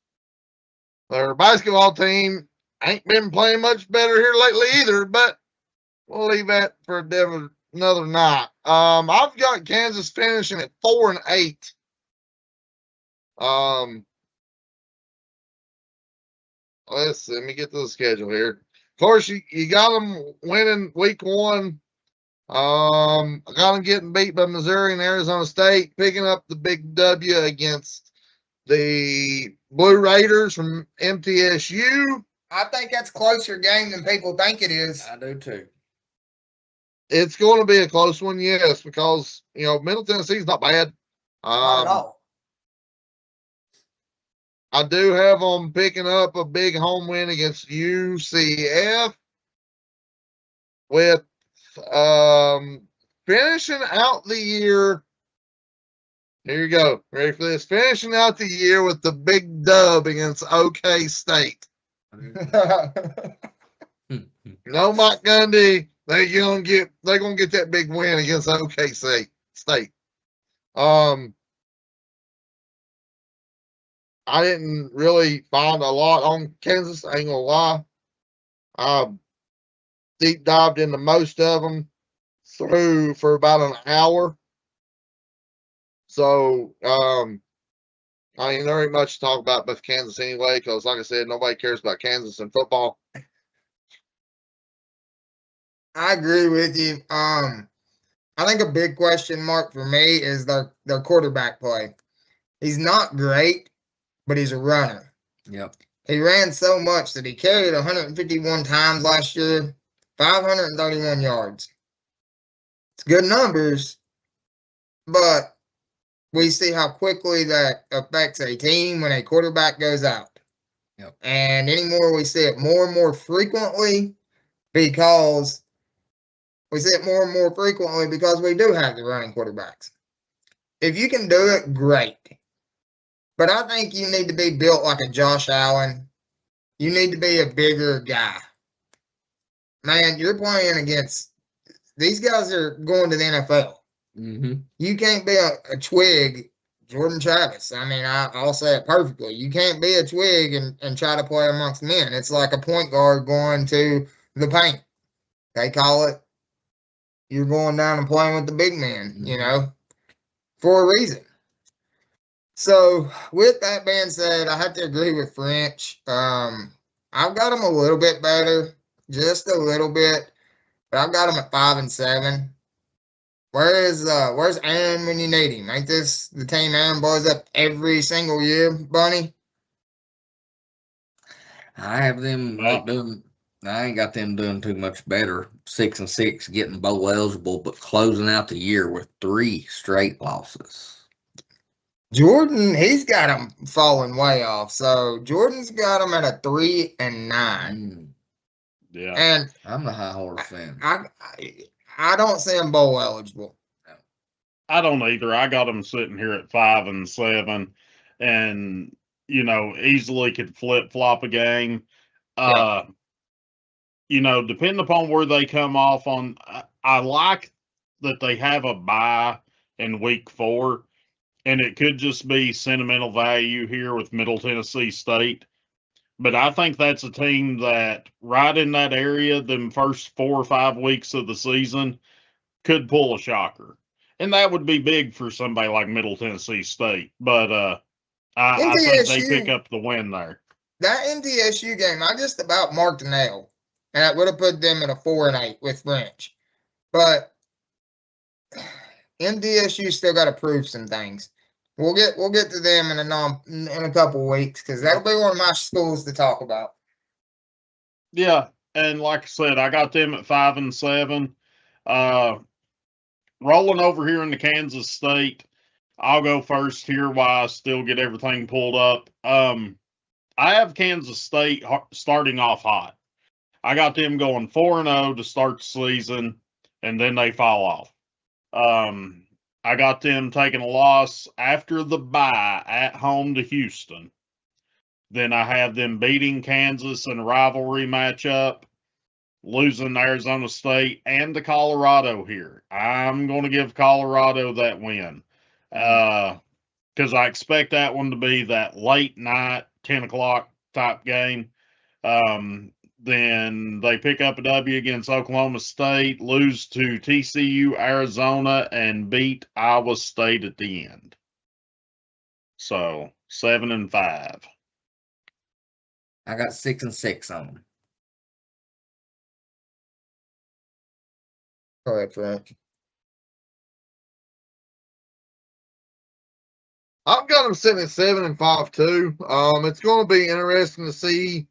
Their basketball team ain't been playing much better here lately either, but we'll leave that for another night. I've got Kansas finishing at 4-8. Let's see, let me get to the schedule here. Of course, you got them winning week 1. I got them getting beat by Missouri and Arizona State, picking up the big W against the Blue Raiders from MTSU. I think that's a closer game than people think it is. I do too. It's going to be a close one, yes, because, Middle Tennessee's not bad. Not at all. I do have them picking up a big home win against UCF with finishing out the year. Here you go. Ready for this? Finishing out the year with the big dub against OK State. No Mike Gundy. They're gonna get that big win against OK State. I didn't really find a lot on Kansas. I ain't gonna lie. I deep dived into most of them through for about an hour. So, there ain't much to talk about with Kansas anyway, because like I said, nobody cares about Kansas in football. I agree with you. I think a big question mark for me is their quarterback play. He's not great, but he's a runner. Yep. He ran so much that he carried 151 times last year, 531 yards. It's good numbers, but we see how quickly that affects a team when a quarterback goes out. Yep. And anymore, we see it more and more frequently because we do have the running quarterbacks. If you can do it, great. But I think you need to be built like a Josh Allen. You need to be a bigger guy. Man, you're playing against these guys are going to the NFL. Mm-hmm. You can't be a twig, Jordan Travis. I mean, I'll say it perfectly. You can't be a twig and try to play amongst men. It's like a point guard going to the paint. They call it you're going down and playing with the big man, for a reason. So, with that being said, I have to agree with French. I've got them a little bit better, just a little bit, but I've got them at 5-7. Where's Aaron when you need him? Ain't this the team Aaron blows up every single year, Bunny? I have them not doing. I ain't got them doing too much better. 6-6, getting bowl eligible, but closing out the year with 3 straight losses. Jordan, he's got them falling way off. So Jordan's got them at a 3-9. Yeah, and I'm the high horse fan. I don't see him bowl eligible. I don't either. I got them sitting here at 5-7, and easily could flip flop a game. Yeah. Depending upon where they come off on, I like that they have a bye in week 4, and it could just be sentimental value here with Middle Tennessee State. But I think that's a team that right in that area, them first 4 or 5 weeks of the season, could pull a shocker. And that would be big for somebody like Middle Tennessee State. But I think they pick up the win there. That MTSU game, I just about marked a nail. And I would have put them at a 4-8 with French. But MTSU still got to prove some things. We'll get to them in a couple weeks because that'll be one of my schools to talk about. Yeah, and like I said, I got them at 5-7. Rolling over here into Kansas State, I'll go first here while I still get everything pulled up. I have Kansas State starting off hot. I got them going 4-0 to start the season, and then they fall off. I got them taking a loss after the bye at home to Houston. Then I have them beating Kansas in a rivalry matchup, losing Arizona State and to Colorado here. I'm going to give Colorado that win because I expect that one to be that late night, 10 o'clock type game. Then they pick up a W against Oklahoma State, lose to TCU, Arizona, and beat Iowa State at the end. So 7-5. I got 6-6 on them. Go ahead, Frank. I've got them sitting at 7-5 too. It's going to be interesting to see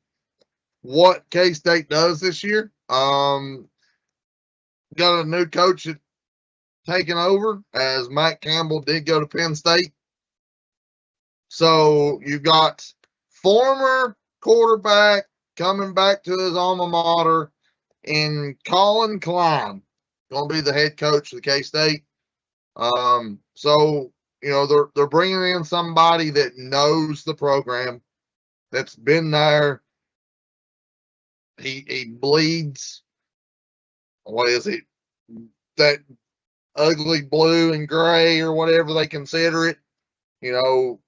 what K-State does this year. Got a new coach taking over, as Mike Campbell did go to Penn State. So you've got former quarterback coming back to his alma mater in Colin Klein, going to be the head coach of the K-State. So you know they're bringing in somebody that knows the program, that's been there. He bleeds. What is it? That ugly blue and gray or whatever they consider it. You know,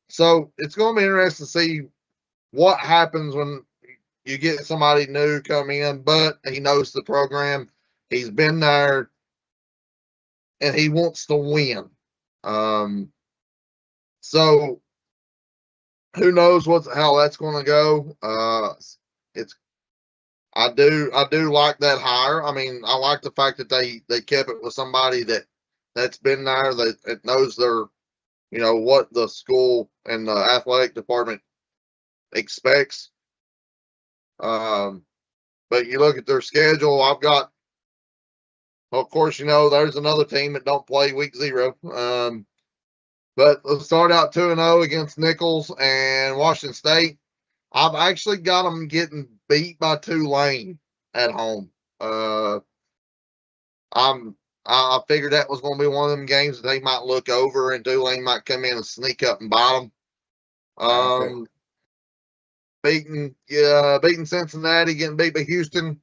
so it's going to be interesting to see what happens when you get somebody new come in, but he knows the program. He's been there, and he wants to win. So who knows how that's going to go? I do like that hire. I mean, I like the fact that they kept it with somebody that's been there, that knows their, you know, what the school and the athletic department expects. But you look at their schedule. I've got, well, of course, you know, there's another team that don't play week 0. But let's start out 2-0 against Nichols and Washington State. I've actually got them getting beat by Tulane at home. I figured that was going to be one of them games that they might look over and Tulane might come in and sneak up and bite them. Beating Cincinnati, getting beat by Houston.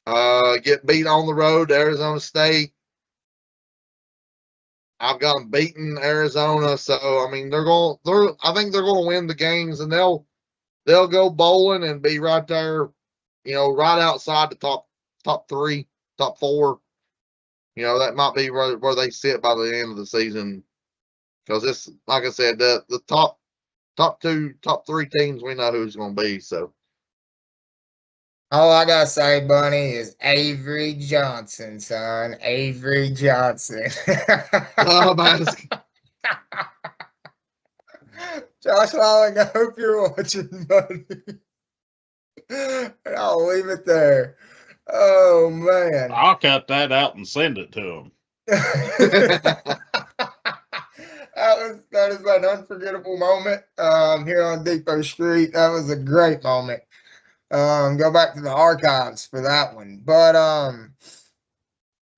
Get beat on the road to Arizona State. I've got them beating Arizona, so I mean I think they're going to win the games, and they'll go bowling and be right there, you know, right outside the top 3, top 4. You know, that might be where they sit by the end of the season, because this, like I said, the top 2, top 3 teams, we know who's going to be. So all I gotta say, Bunny, is Avery Johnson, son. Avery Johnson. oh, man, Josh Lawling, I hope you're watching, buddy. And I'll leave it there. Oh, man. I'll cut that out and send it to him. that is an unforgettable moment here on Depot Street. That was a great moment. Go back to the archives for that one. But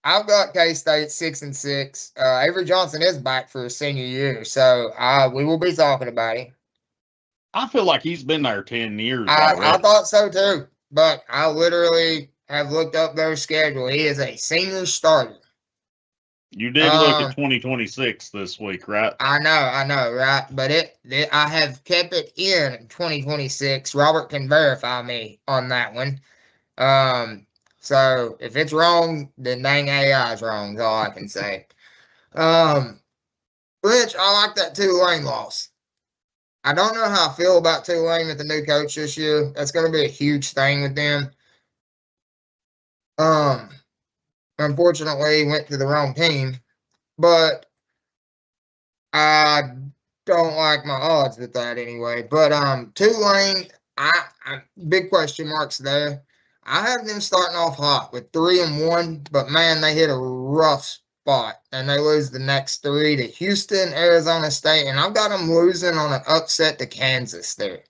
I've got K-State 6-6. Avery Johnson is back for his senior year, so we will be talking about him. I feel like he's been there 10 years I thought so too, but I literally have looked up their schedule. He is a senior starter. You did look at 2026 this week, right? I know, right? But I have kept it in 2026. Robert can verify me on that one. So if it's wrong, then dang AI is wrong. Is all I can say. Which I like that Tulane loss. I don't know how I feel about Tulane with the new coach this year. That's going to be a huge thing with them. Unfortunately, went to the wrong team, but I don't like my odds with that anyway. But Tulane, I big question marks there. I have them starting off hot with 3-1, but man, they hit a rough spot and they lose the next 3 to Houston, Arizona State, and I've got them losing on an upset to Kansas there.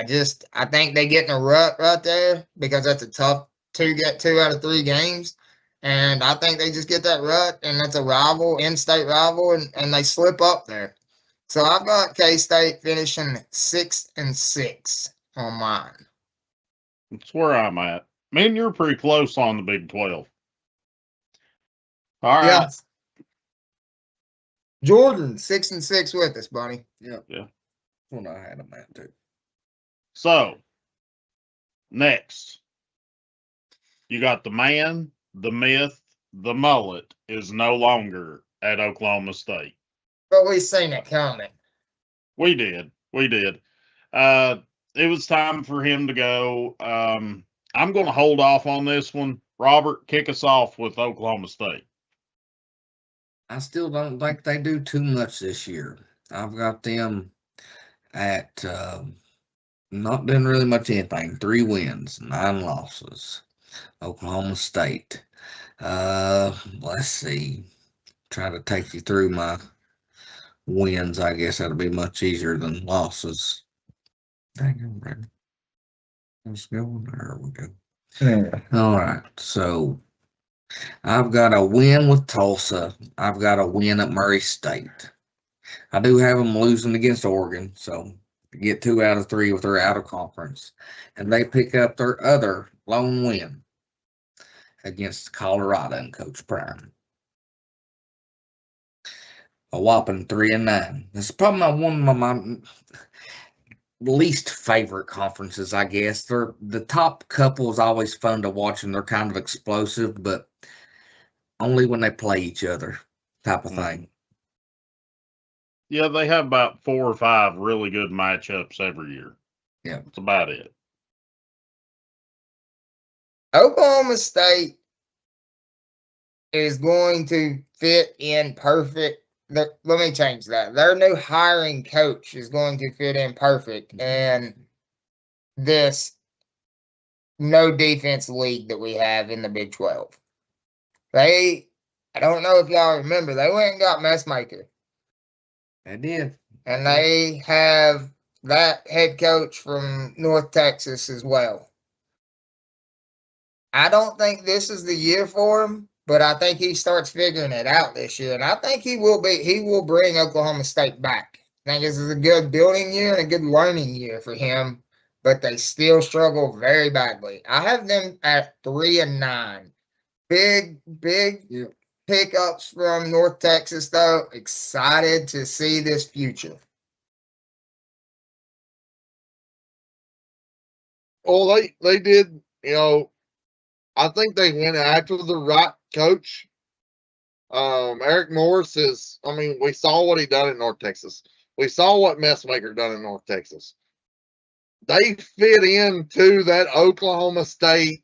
I think they get in a rut right there because that's a tough to get 2 out of 3 games. And I think they just get that rut, and that's a rival, in-state rival, and they slip up there. So I've got K-State finishing 6-6 on mine. That's where I'm at. Man, you're pretty close on the Big 12. All right. Yeah. Jordan, 6-6 with us, buddy. Yep. Yeah. Well, I had them at too. So, next, you got the man, the myth, the mullet is no longer at Oklahoma State. But we seen it coming. We did. It was time for him to go. I'm going to hold off on this one. Robert, kick us off with Oklahoma State. I still don't think they do too much this year. I've got them at not doing really much anything. 3 wins, 9 losses. Oklahoma State. Let's see. Try to take you through my wins. I guess that'll be much easier than losses. Dang it, Brad. Let's go. There we go. Yeah. All right. So I've got a win with Tulsa. I've got a win at Murray State. I do have them losing against Oregon, so get 2 out of 3 with their out of conference. And they pick up their other lone win against Colorado and Coach Prime. A whopping 3-9. This is probably one of my least favorite conferences, I guess. The top couple is always fun to watch, and they're kind of explosive, but only when they play each other, type of thing. Yeah, they have about 4 or 5 really good matchups every year. Yeah, that's about it. Oklahoma State is going to fit in perfect. Let me change that. Their new hiring coach is going to fit in perfect in this no defense league that we have in the Big 12. I don't know if y'all remember, they went and got Messmaker. they did. And they have that head coach from North Texas as well. I don't think this is the year for him, but I think he starts figuring it out this year. And I think he will bring Oklahoma State back. I think this is a good building year and a good learning year for him, but they still struggle very badly. I have them at 3-9. Big pickups from North Texas, though. Excited to see this future. Well, they did, I think they went after the right coach. Eric Morris we saw what he done in North Texas. We saw what Messmaker done in North Texas. They fit into that Oklahoma State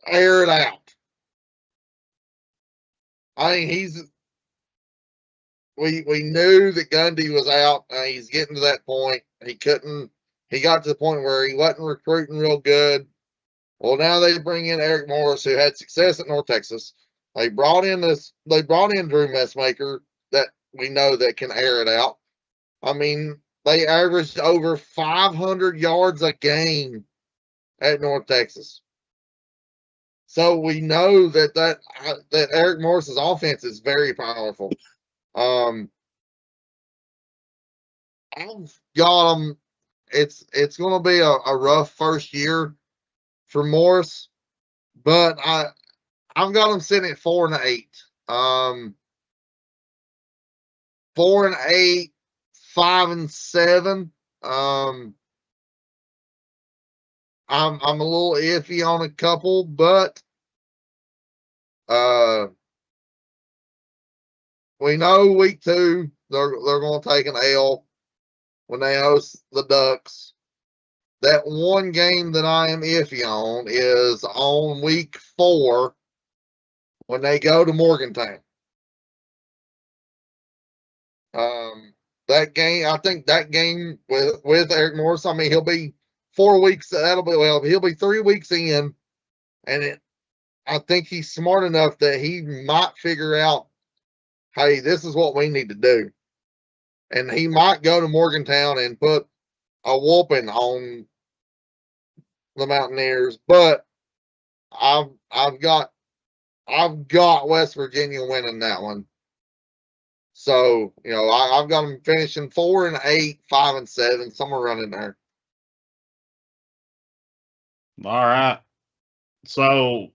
air it out. We knew that Gundy was out. He's getting to that point. He got to the point where he wasn't recruiting real good. Well, now they bring in Eric Morris, who had success at North Texas. They brought in Drew Messmaker that we know that can air it out. They averaged over 500 yards a game at North Texas. So we know that Eric Morris's offense is very powerful. I've got them. It's going to be a rough first year for Morris, but I've got them sitting at 4-8. 4-8, 5-7. I'm a little iffy on a couple, but we know week 2 they're going to take an L when they host the Ducks. That one game that I am iffy on is on week 4 when they go to Morgantown. That game, I think that game with Eric Morris, he'll be 4 weeks. He'll be 3 weeks in, and I think he's smart enough that he might figure out, hey, this is what we need to do. and he might go to Morgantown and put a whooping on the Mountaineers. But I've got West Virginia winning that one. So, you know, I've got them finishing 4-8, 5-7, somewhere around in there. All right. So,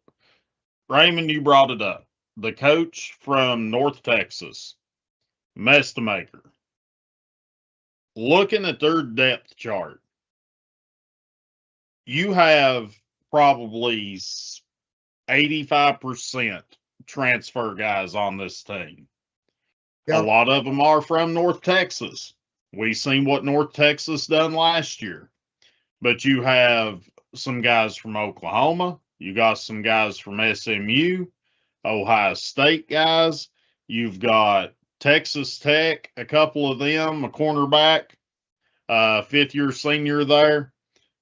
Raymond, you brought it up. The coach from North Texas, Mestamaker. Looking at their depth chart, you have probably 85% transfer guys on this team. Yep. A lot of them are from North Texas. We seen what North Texas done last year. But you have some guys from Oklahoma. You got some guys from SMU, Ohio State guys. You've got Texas Tech, a couple of them, a cornerback, fifth-year senior there.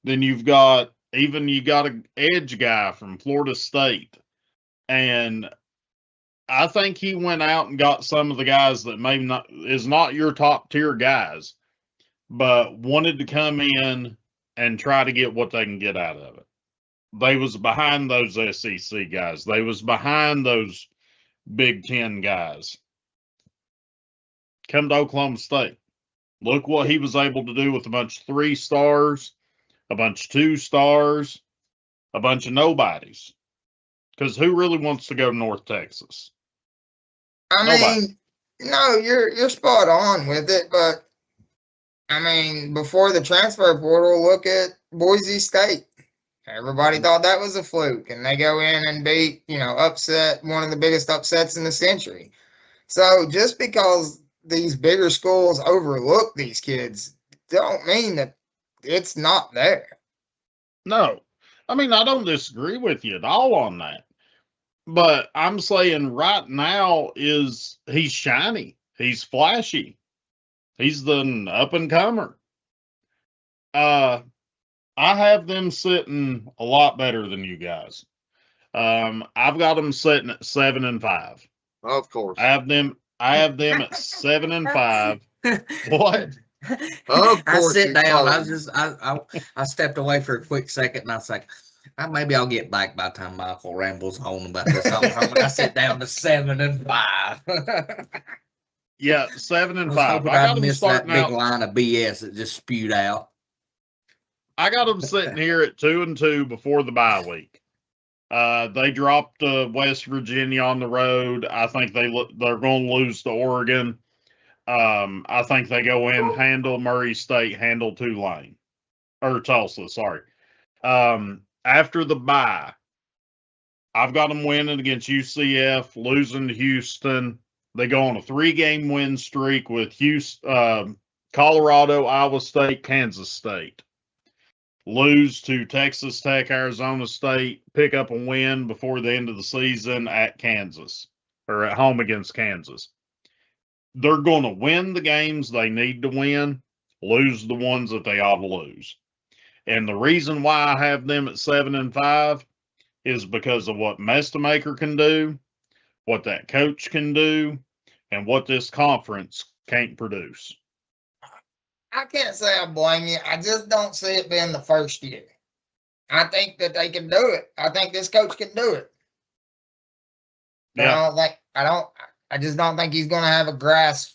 Then you got an edge guy from Florida State. And I think he went out and got some of the guys that maybe not your top tier guys, but wanted to come in and try to get what they can get out of it. They was behind those SEC guys. They was behind those Big Ten guys. Come to Oklahoma State. Look what he was able to do with a bunch of 3 stars, a bunch of 2 stars, a bunch of nobodies. Because who really wants to go to North Texas? I Nobody. mean, no, you're spot on with it, but I mean, before the transfer portal, look at Boise State. Everybody thought that was a fluke, and they go in and beat, upset one of the biggest upsets in the century. So just because these bigger schools overlook these kids, don't mean that it's not there. No. I mean, I don't disagree with you at all on that. But I'm saying right now he's shiny. He's flashy. He's the up-and-comer. I have them sitting a lot better than you guys. I've got them sitting at 7-5. Of course. I have them at 7-5. What? Of I course sit you down. told I stepped away for a quick second, and I was like, maybe I'll get back by the time Michael rambles on about this. I sit down to 7-5. Yeah, 7-5. I I got them missed that starting big out. line of BS that just spewed out. I got them sitting here at 2-2 before the bye week. They dropped West Virginia on the road. I think they're going to lose to Oregon. I think they go in, handle Murray State, handle Tulane. Or Tulsa, sorry. After the bye, I've got them winning against UCF, losing to Houston. They go on a 3-game win streak with Houston, Colorado, Iowa State, Kansas State. Lose to Texas Tech, Arizona State, pick up a win before the end of the season at Kansas, or at home against Kansas. They're going to win the games they need to win, lose the ones that they ought to lose. And the reason why I have them at 7-5 is because of what Mestamaker can do, what that coach can do, and what this conference can't produce. I can't say I blame you. I just don't see it being the first year. I think that they can do it. I think this coach can do it. But Yeah. I just don't think he's going to have a grasp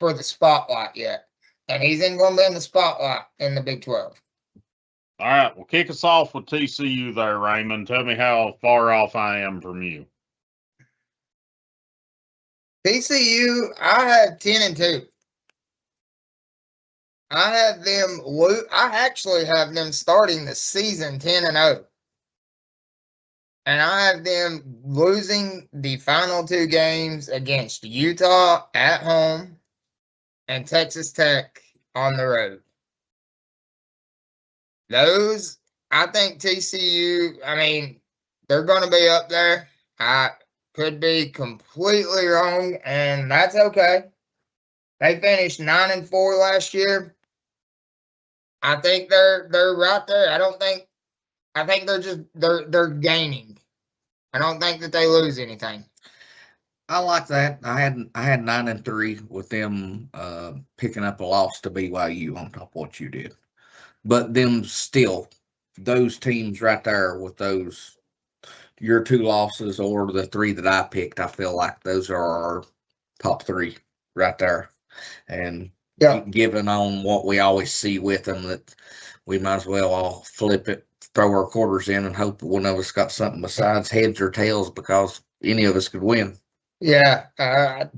for the spotlight yet. And he's going to be in the spotlight in the Big 12. All right, well, kick us off with TCU there, Raymond. Tell me how far off I am from you. TCU, I had 10-2. I actually have them starting the season 10-0. And I have them losing the final 2 games against Utah at home and Texas Tech on the road. Those, I think TCU, they're going to be up there. I could be completely wrong, and that's okay. They finished 9-4 last year. I think they're right there. I think they're gaining. I don't think that they lose anything. I like that. I had 9-3 with them picking up a loss to BYU on top of what you did. But them still, those teams right there with those your 2 losses or the 3 that I picked, I feel like those are our top 3 right there. And given on what we always see with them, that we might as well all flip it, throw our quarters in, and hope one of us got something besides heads or tails, because any of us could win. Yeah, I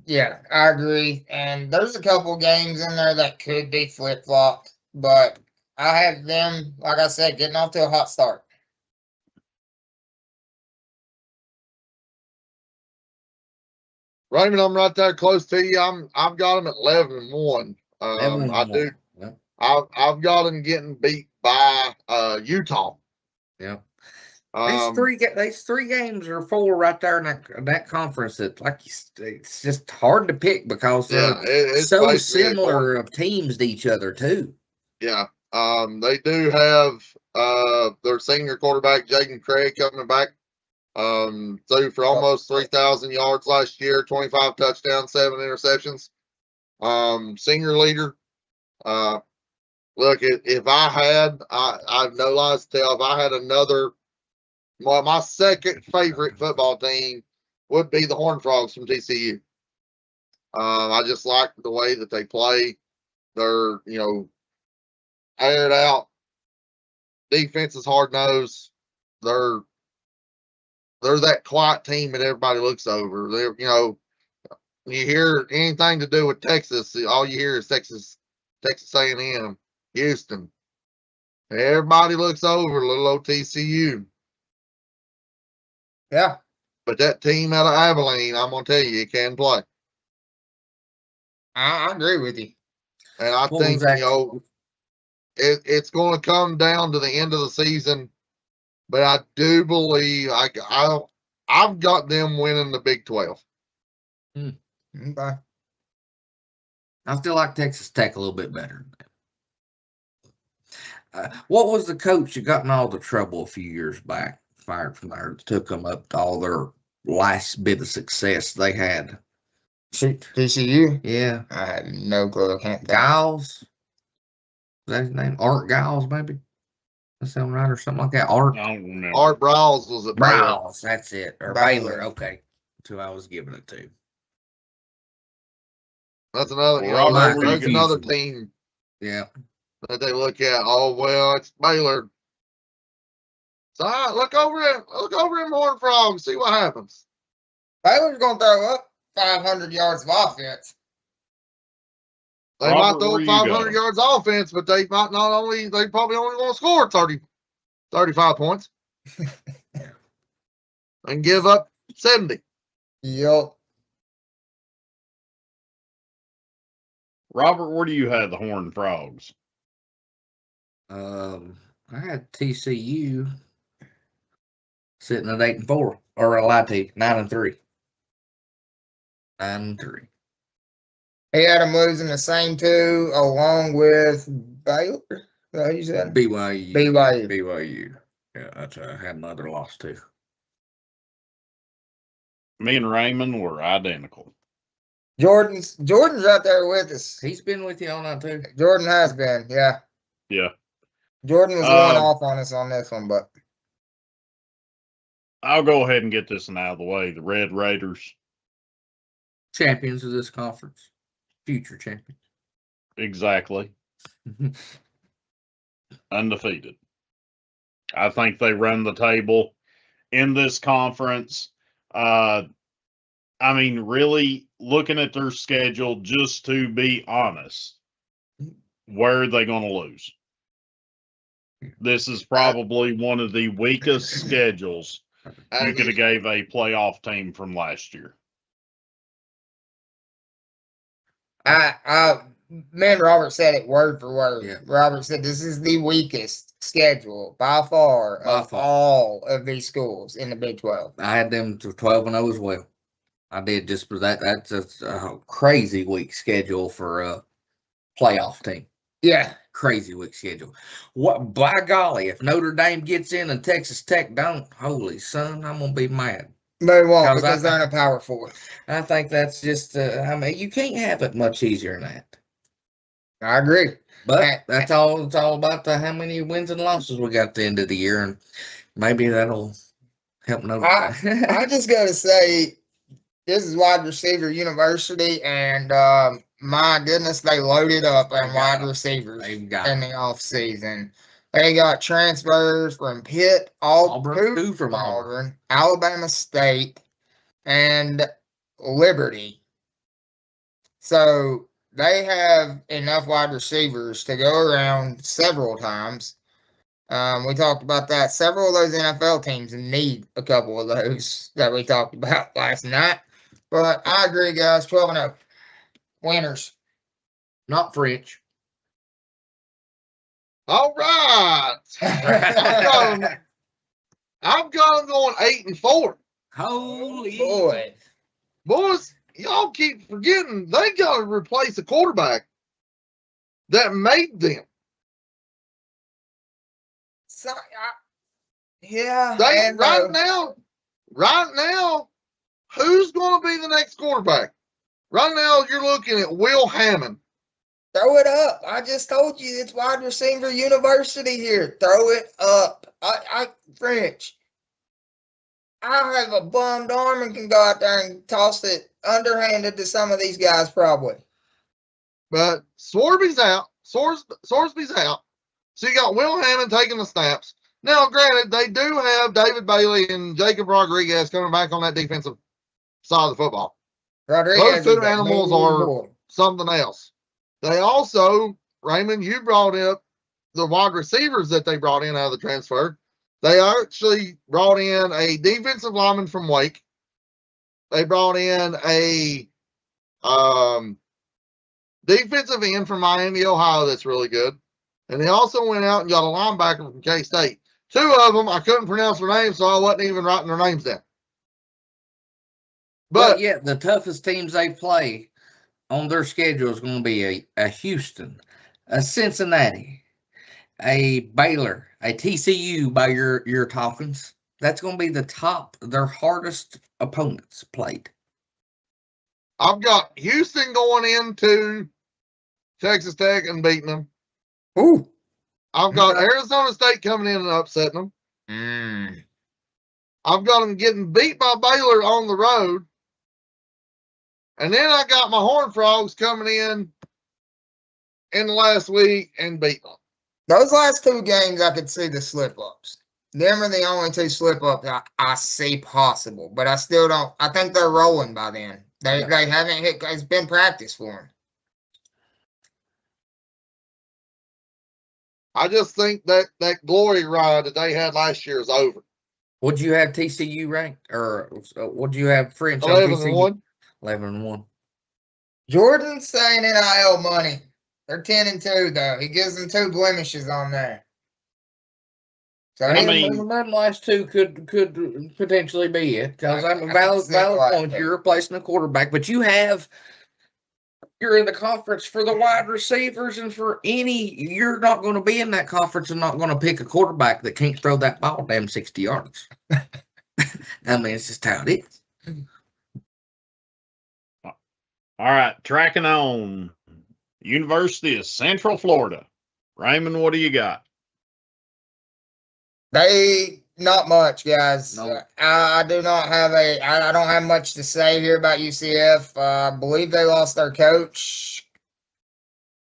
agree. And there's a couple games in there that could be flip-flopped, but I have them, like I said, getting off to a hot start. Raymond, I'm right there close to you. I've got them at 11-1. I do. Yeah. I've got them getting beat by Utah. Yeah. These 3 games or 4 right there in that conference that, like, it's just hard to pick because they're so similar of teams to each other too. Yeah. They do have their senior quarterback Jaden Craig coming back. Threw for almost 3,000 yards last year, 25 touchdowns, 7 interceptions. Senior leader. Look, if I've no lies to tell, if I had another, my second favorite football team would be the Horned Frogs from TCU. I just like the way that they play. They're, aired out. Defense is hard nosed. They're that quiet team that everybody looks over. They're, you hear anything to do with Texas, all you hear is Texas A&M, Houston. Everybody looks over little old TCU. Yeah. But that team out of Abilene, I'm going to tell you, it can play. I agree with you. And I think, it's going to come down to the end of the season. But I do believe I've got them winning the Big 12. Okay. I still like Texas Tech a little bit better. What was the coach that got in all the trouble a few years back? Fired from there, took them up to all their last bit of success they had. TCU? Yeah. I have no clue. Giles? Is that his name? Art Giles, maybe? That sound right, or something like that? Art? I don't remember. Art Browse was at Browse, that's it. Or Baylor. Okay. That's who I was giving it to. That's another, that's another team. Yeah. That they look at. Oh, well, it's Baylor. So look over in Horned Frogs, see what happens. Baylor's going to throw up 500 yards of offense. They might throw 500 yards offense, but they probably only want to score 35 points. And give up 70. Yep. Robert, where do you have the Horned Frogs? I had TCU sitting at 8-4, or I lied to you, 9-3. 9-3. He had them losing the same 2 along with Baylor. Is that what you said? BYU. Yeah, that's I had another loss too. Me and Raymond were identical. Jordan's right there with us. He's been with you all night too. Jordan has been, yeah. Yeah. Jordan was going off on us on this one, but I'll go ahead and get this one out of the way. The Red Raiders. Champions of this conference. Future champions. Exactly. Undefeated. I think they run the table in this conference. Really looking at their schedule, just to be honest, where are they going to lose? This is probably one of the weakest schedules you could have gave a playoff team from last year. Me and Robert said it word for word. Yeah. Robert said this is the weakest schedule by far of all of these schools in the Big 12. I had them to 12-0 as well. I did, just for that. That's a crazy weak schedule for a playoff team. Yeah. Crazy weak schedule. What, by golly, if Notre Dame gets in and Texas Tech don't, holy son, I'm gonna be mad. They won't 'Cause because they're in a power four. I think that's just, I mean, you can't have it much easier than that. I agree. But that's all. It's all about how many wins and losses we got at the end of the year, and maybe that'll help Notre Dame. I just got to say, this is wide receiver university, and my goodness, they loaded up on wide receivers in the offseason. They got transfers from Pitt, Auburn, two from Auburn, Alabama State, and Liberty. So they have enough wide receivers to go around several times. We talked about that. Several of those NFL teams need a couple of those that we talked about last night. But I agree, guys. 12-0. Winners. Not French. All right. I've got them going 8-4. Holy boy. Boys, y'all keep forgetting they got to replace a quarterback that made them. So, yeah. They, right now, who's going to be the next quarterback? Right now, you're looking at Will Hammond. Throw it up. I just told you it's wide receiver university here. Throw it up. French. I have a bummed arm and can go out there and toss it underhanded to some of these guys probably. But Swarby's out. Sorsby's out. So you got Will Hammond taking the snaps. Now, granted, they do have David Bailey and Jacob Rodriguez coming back on that defensive side of the football. Rodriguez. Those two animals are something else. They also, Raymond, you brought up the wide receivers that they brought in out of the transfer. They actually brought in a defensive lineman from Wake. They brought in a defensive end from Miami, Ohio that's really good. And they also went out and got a linebacker from K-State. Two of them, I couldn't pronounce their names, so I wasn't even writing their names down. But yeah, the toughest teams they play on their schedule is going to be a Houston, a Cincinnati, a Baylor, a TCU by your Talkins. That's going to be their hardest opponents played. I've got Houston going into Texas Tech and beating them. Ooh. I've got Arizona State coming in and upsetting them. I've got them getting beat by Baylor on the road. And then I got my Horned Frogs coming in the last week and beating them. Those last two games, I could see the slip-ups. Them are the only two slip-ups I see possible. But I still don't. I think they're rolling by then. They haven't hit. It's been practice for them. I just think that glory ride that they had last year is over. Would you have TCU ranked, or would you have French? 11-1. 11-1. Jordan's saying NIL money. They're 10-2 though. He gives them 2 blemishes on there. So I mean, the last two could potentially be it, because I'm a valid point. You're replacing a quarterback, but you're in the conference for the wide receivers, and for you're not going to be in that conference and not going to pick a quarterback that can't throw that ball damn 60 yards. I mean, it's just how it is. All right, tracking on. University of Central Florida. Raymond, what do you got? Not much, guys. No. I do not have I don't have much to say here about UCF. I believe they lost their coach.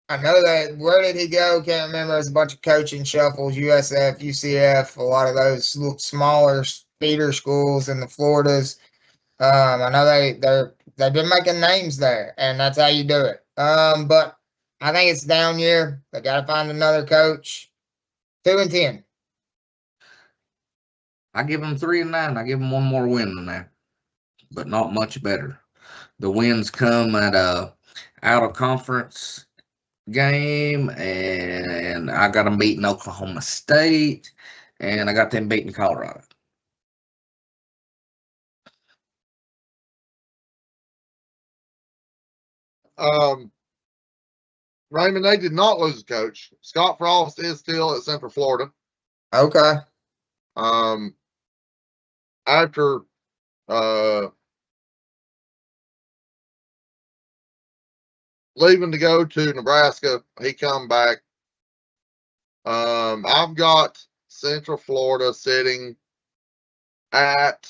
I know that. Where did he go? Can't remember. There's a bunch of coaching shuffles. USF, UCF, a lot of those smaller feeder schools in the Floridas. I know they've been making names there, and that's how you do it. But I think it's down year. They got to find another coach. 2-10. I give them 3-9. I give them one more win than that, but not much better. The wins come at a out of conference game, and I got them beating Oklahoma State, and I got them beating Colorado. Raymond, they did not lose a coach. Scott Frost is still at Central Florida. Okay. After leaving to go to Nebraska. He come back. I've got Central Florida sitting at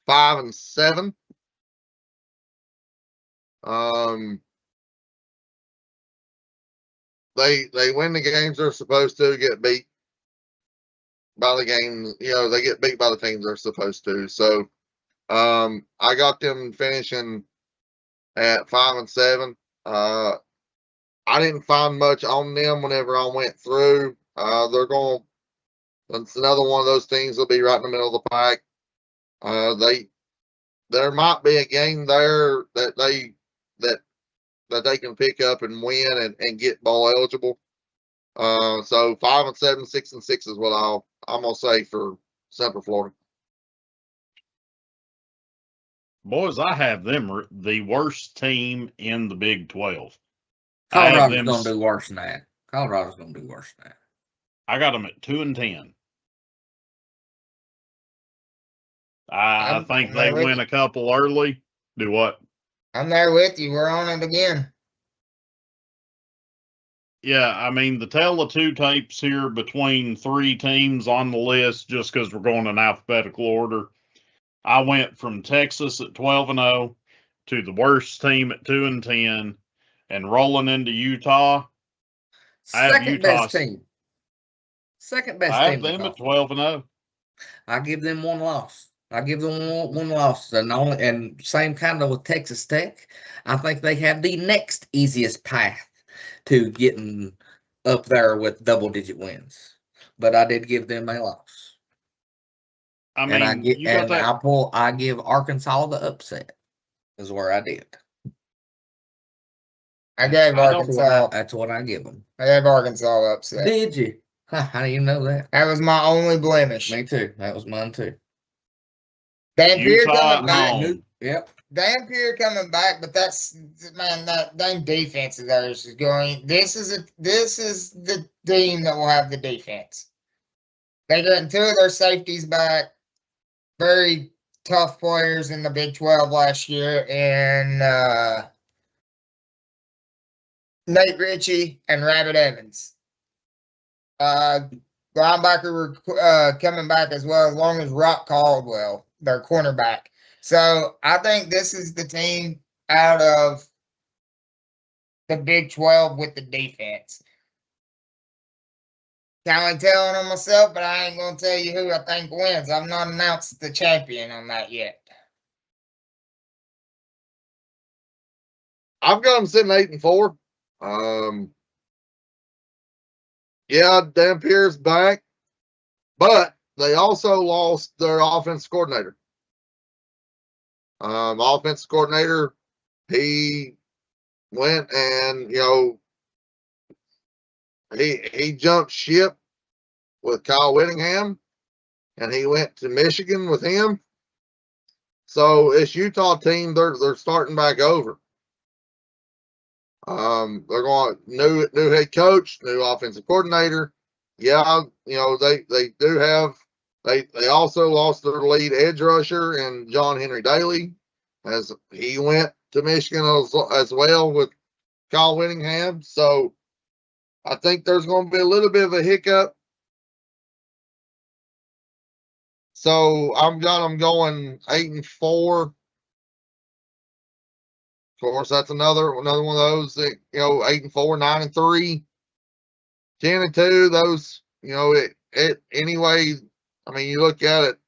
5-7. They win the games they're supposed to, get beat by the game. You know, they get beat by the teams they're supposed to. So, I got them finishing at 5-7. I didn't find much on them whenever I went through. It's another one of those things that'll be right in the middle of the pack. There might be a game there that they can pick up and win and get bowl eligible. So 5-7, 6-6 is what I'm gonna say for Central Florida. Boys, I have them the worst team in the Big 12. Colorado's going to do worse than that. Colorado's going to do worse than that. I got them at 2-10. I think they win a couple early. Do what? I'm there with you. We're on it again. Yeah, I mean, the tale of two tapes here between three teams on the list, just because we're going in alphabetical order. I went from Texas at 12-0 to the worst team at 2-10, and rolling into Utah. Second best team. Second best team. I have them at 12-0. I give them one loss. I give them one loss, and same kind of with Texas Tech. I think they have the next easiest path to getting up there with double-digit wins, but I did give them a loss. I mean, I give Arkansas the upset. Is where I did. I gave Arkansas. That's what I give them. I gave Arkansas upset. Did you? How do you know that? That was my only blemish. Me too. That was mine too. Dampier coming back. Yep. Dampier coming back, but that dang defense of theirs is going. This is the team that will have the defense. They got two of their safeties back. Very tough players in the Big 12 last year, and Nate Ritchie and Rabbit Evans. Linebacker were coming back as well, as long as Rock Caldwell, their cornerback. So I think this is the team out of the Big 12 with the defense. Kind of telling on myself, but I ain't going to tell you who I think wins. I've not announced the champion on that yet. I've got them sitting 8-4. Yeah, Dampier's back, but they also lost their offensive coordinator. Offensive coordinator, he went and, he jumped ship with Kyle Whittingham, and he went to Michigan with him. So this Utah team, they're starting back over. They're going new head coach, new offensive coordinator. Yeah, they do have. They also lost their lead edge rusher and John Henry Daly, as he went to Michigan as well with Kyle Whittingham. So I think there's going to be a little bit of a hiccup. So I've got them going 8-4. Of course, that's another one of those that 8-4, 9-3, 10-2. Those it anyway. I mean, you look at it.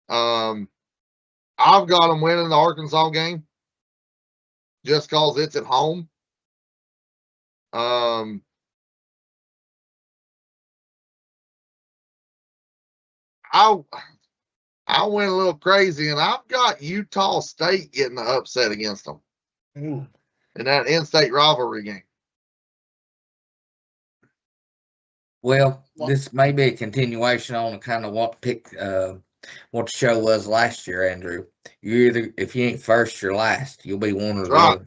I've got them winning the Arkansas game just cause it's at home. I went a little crazy, and I've got Utah State getting the upset against them in that in-state rivalry game. Well, this may be a continuation on kind of what the show was last year, Andrew. You either, if you ain't first, you're last. You'll be one or the other.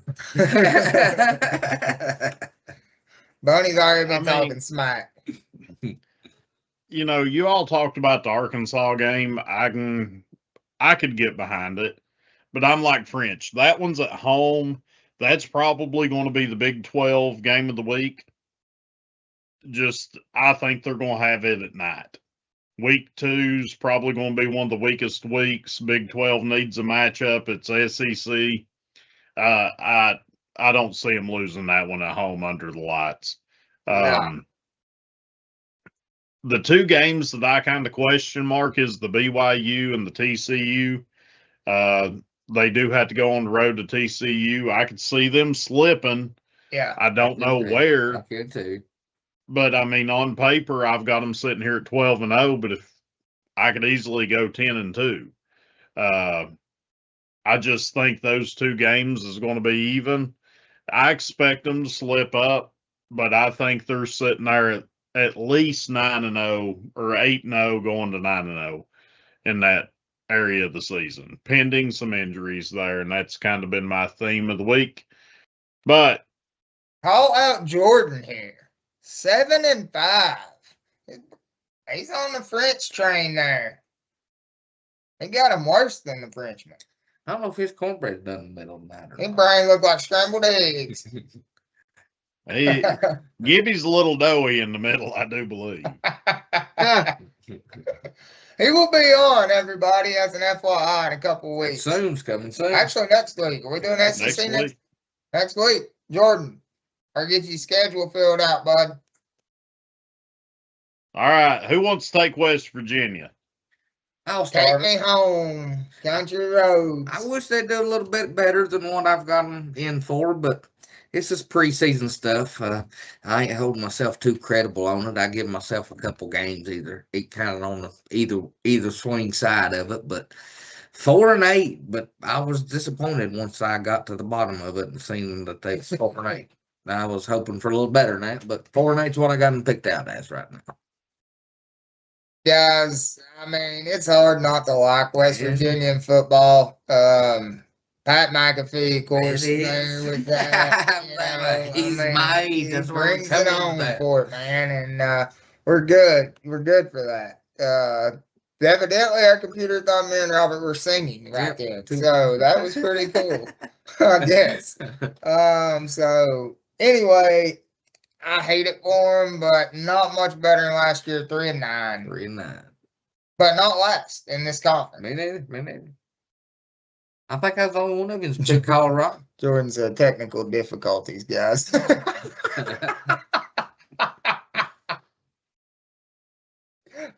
Boney's already been talking smack. You all talked about the Arkansas game. I can I could get behind it. But I'm like French. That one's at home. That's probably going to be the Big 12 game of the week. I think they're going to have it at night. Week 2's probably going to be one of the weakest weeks. Big 12 needs a matchup. It's SEC. I don't see them losing that one at home under the lights. The 2 games that I kind of question mark is the BYU and the TCU. They do have to go on the road to TCU. I could see them slipping. Yeah. I don't know where. I could too. But I mean, on paper, I've got them sitting here at 12-0. But if I could easily go 10-2, I just think those 2 games is going to be even. I expect them to slip up, but I think they're sitting there at least 9-0 or 8-0, going to 9-0 in that area of the season, pending some injuries there, and that's kind of been my theme of the week. But call out Jordan here. 7-5. He's on the French train there. He got him worse than the Frenchman. I don't know if his cornbread done middle matter. His brain looked like scrambled eggs. Gibby's a little doughy in the middle, I do believe. He will be on, everybody, as an FYI in a couple of weeks. Soon's coming soon. Actually, next week. Are we doing SEC next week? Jordan, I'll get your schedule filled out, bud. All right. Who wants to take West Virginia? I'll Take start. me home. Country roads. I wish they'd do a little bit better than what I've gotten in for, but this is preseason stuff. I ain't holding myself too credible on it. I give myself a couple games kind of on the either swing side of it. But 4-8. But I was disappointed once I got to the bottom of it and seen that they 4-8. I was hoping for a little better than that, but 4-8 is what I got them picked out as right now. Guys, I mean, it's hard not to like West Virginia in football. Pat McAfee, of course, there with that. He's made. That's he where brings it on for it, man, and we're good. We're good for that. Evidently, our computer thought me and Robert were singing right then, so that was pretty cool, I guess. So anyway, I hate it for him, but not much better than last year. 3-9. 3-9. But not last in this conference. Me neither. I think I was the only one of you in Colorado. Jordan's technical difficulties, guys.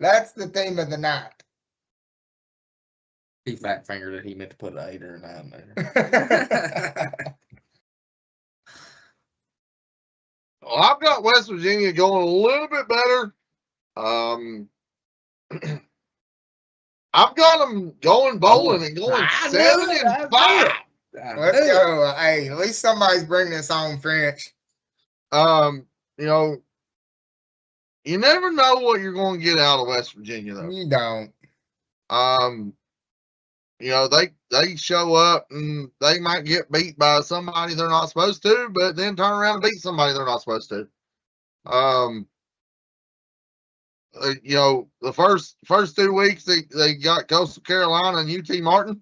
That's the theme of the night. He fat fingered it. He meant to put an 8 or a 9 there. Well, I've got West Virginia going a little bit better. I've got them going bowling and going 7-5. Let's go. Hey, at least somebody's bringing this home, French. You know, you never know what you're going to get out of West Virginia, though. You don't. You know, they show up and they might get beat by somebody they're not supposed to, but then turn around and beat somebody they're not supposed to. You know, the first 2 weeks they got Coastal Carolina and UT Martin,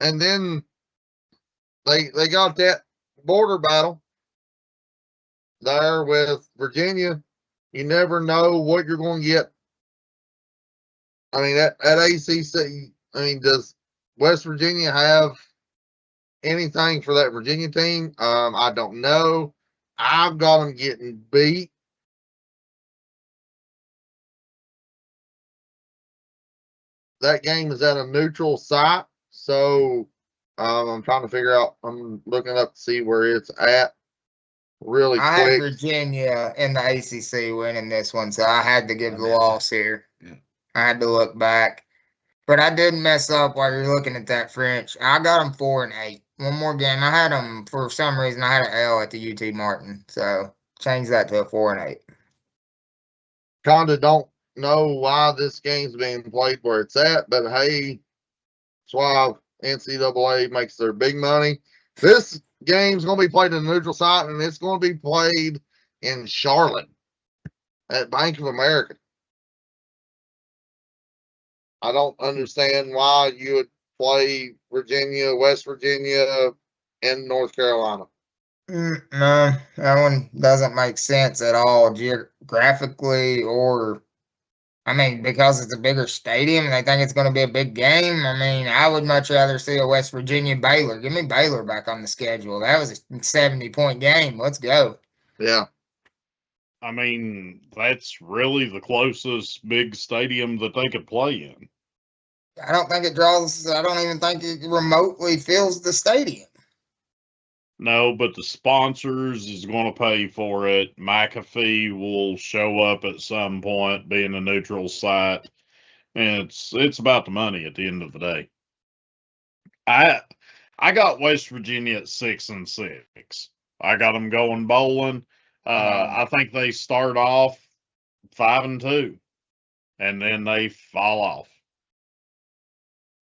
and then they got that border battle there with Virginia. You never know what you're going to get. I mean, at ACC, I mean, does West Virginia have anything for that Virginia team? I don't know. I've got them getting beat. That game is at a neutral site, so I'm trying to figure out. I'm looking up to see where it's at really quick. I had Virginia in the ACC winning this one, so I had to give the loss here. Yeah. I had to look back, but I didn't mess up while you're looking at that French. I got them 4-8. One more game. I had them for some reason. I had an L at the UT Martin, so change that to a 4-8. Kinda don't know why this game's being played where it's at, but hey, that's why NCAA makes their big money. This game's going to be played in a neutral site, and it's going to be played in Charlotte at Bank of America. I don't understand why you would play Virginia, West Virginia, and North Carolina. No, that one doesn't make sense at all geographically, or I mean, because it's a bigger stadium and they think it's going to be a big game. I mean, I would much rather see a West Virginia Baylor. Give me Baylor back on the schedule. That was a 70-point game. Let's go. Yeah. I mean, that's really the closest big stadium that they could play in. I don't think it draws. I don't even think it remotely fills the stadium. No, but the sponsors is going to pay for it. McAfee will show up at some point, being a neutral site, and it's about the money at the end of the day. I got West Virginia at 6-6. I got them going bowling. I think they start off 5-2, and then they fall off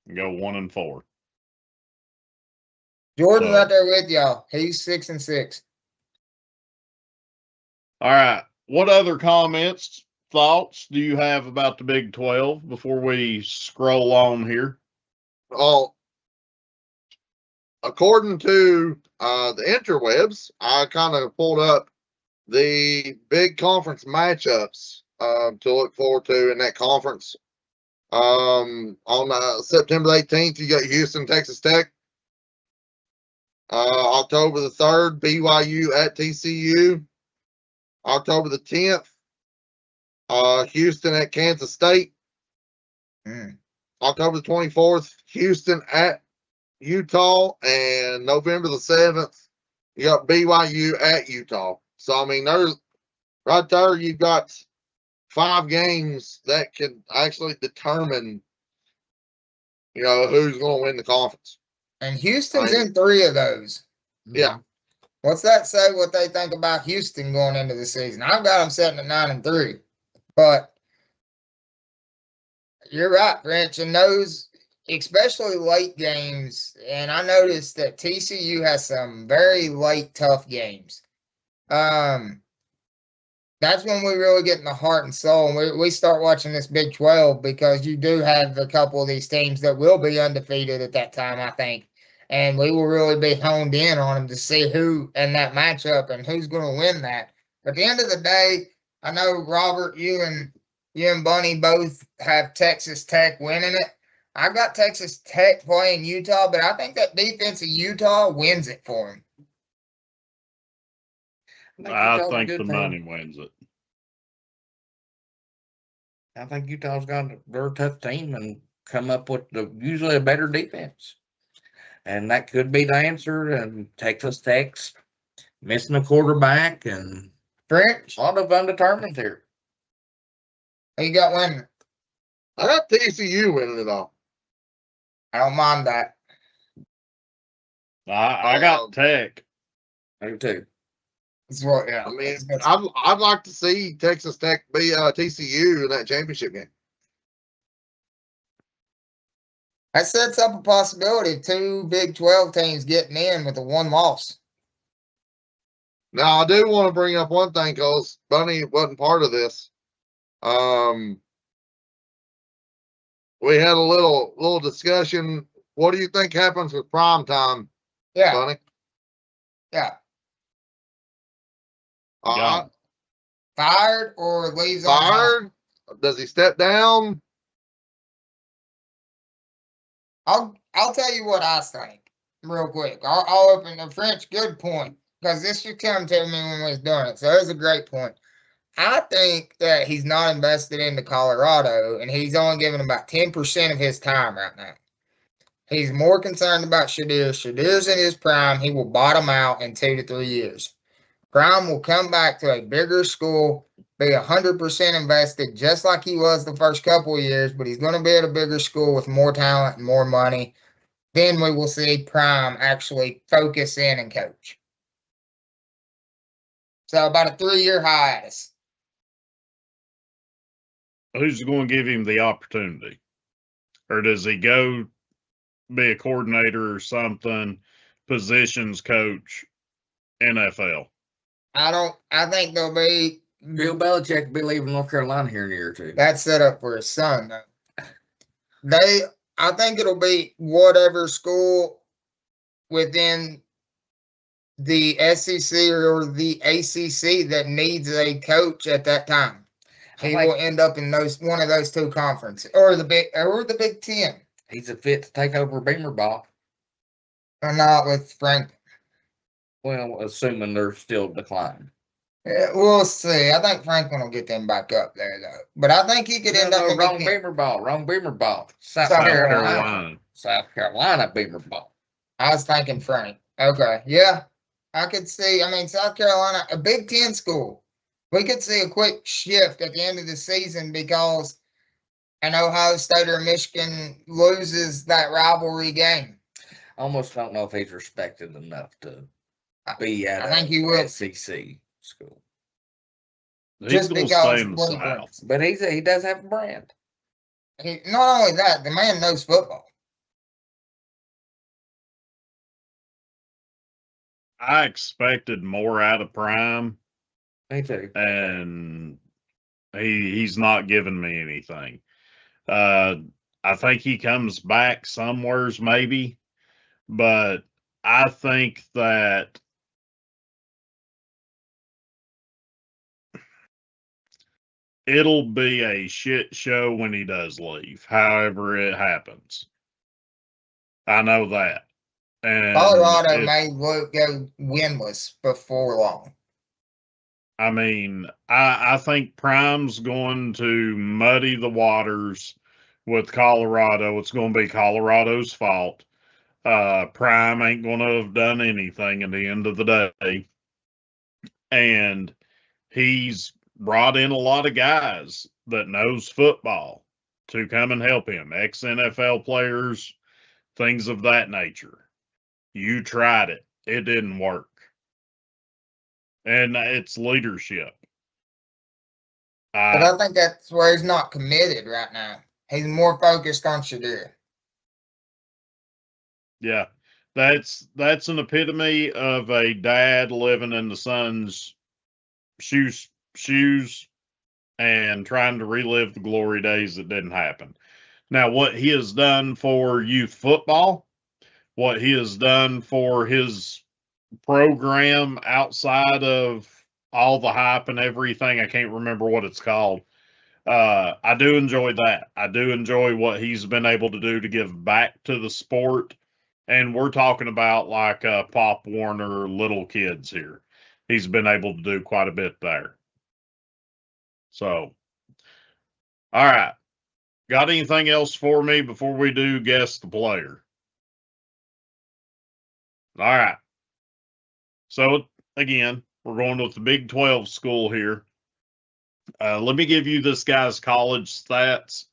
and go 1-4. Jordan's So- out there with y'all. He's 6-6. All right. What other comments, thoughts do you have about the Big 12 before we scroll on here? Well, according to the interwebs, I kind of pulled up the big conference matchups to look forward to in that conference. On September 18th, you got Houston, Texas Tech. October the 3rd, BYU at TCU. October the 10th, Houston at Kansas State. October the 24th, Houston at Utah. And November the 7th, you got BYU at Utah. So, I mean, there's right there, you've got 5 games that can actually determine, who's going to win the conference. And Houston's in 3 of those. Yeah. What's that say what they think about Houston going into the season? I've got them sitting at 9-3. But you're right, French. And those, especially late games, and I noticed that TCU has some very late, tough games. That's when we really get in the heart and soul. And we start watching this Big 12 because you do have a couple of these teams that will be undefeated at that time, I think. And we will really be honed in on them to see who in that matchup and who's going to win that. But at the end of the day, I know, Robert, you and Bunny both have Texas Tech winning it. I've got Texas Tech playing Utah, but I think that defense of Utah wins it for them. I think the money wins it. I think Utah's they're a tough team and come up with usually a better defense. And that could be the answer. And Texas Tech's missing a quarterback and French, a lot of undetermined here. who you got winning? I got TCU winning it all. I don't mind that. I got Tech. I do too. That's what, yeah. I mean, that's- I'd like to see Texas Tech be TCU in that championship game. that sets up a possibility of 2 Big 12 teams getting in with a 1 loss. Now, I do want to bring up one thing because Bunny wasn't part of this. We had a little discussion. What do you think happens with prime time, Yeah, Bunny? yeah. Gone. Fired or leaves on the Fired? Does he step down? I'll tell you what I think real quick. I'll open the French. Good point, because this should come to me when we was doing it. So it's a great point. I think that he's not invested into Colorado, and he's only giving about 10% of his time right now. He's more concerned about Shadir. Shadir's in his prime. He will bottom out in 2 to 3 years. Prime will come back to a bigger school, be 100% invested, just like he was the first couple of years, but he's going to be at a bigger school with more talent and more money. Then we will see Prime actually focus in and coach. So about a 3-year hiatus. Who's going to give him the opportunity? Or does he go be a coordinator or something, positions coach, NFL? I think there'll be. Bill Belichick will be leaving North Carolina here in a year or two. That's set up for his son, though. I think it'll be whatever school within the SEC or the ACC that needs a coach at that time. He will end up in one of those two conferences, or the Big Ten. He's a fit to take over Beamer Ball. Or not with Frank. Well, assuming they're still declining. Yeah, we'll see. I think Franklin will get them back up there, though. But I think he could end up in wrong Beamer Ball. Wrong Beamer Ball. South Carolina. South Carolina Beamer Ball. I was thinking Frank. Okay, yeah. I could see, I mean, South Carolina, a Big Ten school. We could see a quick shift at the end of the season because an Ohio State or Michigan loses that rivalry game. I almost don't know if he's respected enough to be at I think he will. SEC school. He's going to stay in the South. But he does have a brand. Not only that, the man knows football. I expected more out of Prime. Me too. And he's not giving me anything. I think he comes back somewheres maybe, but I think that it'll be a shit show when he does leave, however it happens. I know that. And Colorado may go winless before long. I mean, I think Prime's going to muddy the waters with Colorado. It's going to be Colorado's fault. Prime ain't going to have done anything at the end of the day. And he's brought in a lot of guys that knows football to come and help him. Ex-NFL players, things of that nature. You tried it. It didn't work. And it's leadership. But I think that's where he's not committed right now. He's more focused on Shadir. Yeah, that's an epitome of a dad living in the son's shoes and trying to relive the glory days that didn't happen. Now, what he has done for youth football, what he has done for his program outside of all the hype and everything, I can't remember what it's called. I do enjoy that. I do enjoy what he's been able to do to give back to the sport. And we're talking about like Pop Warner little kids here. He's been able to do quite a bit there. So, all right. Got anything else for me before we do guess the player? All right. So, again, we're going with the Big 12 school here. Let me give you this guy's college stats.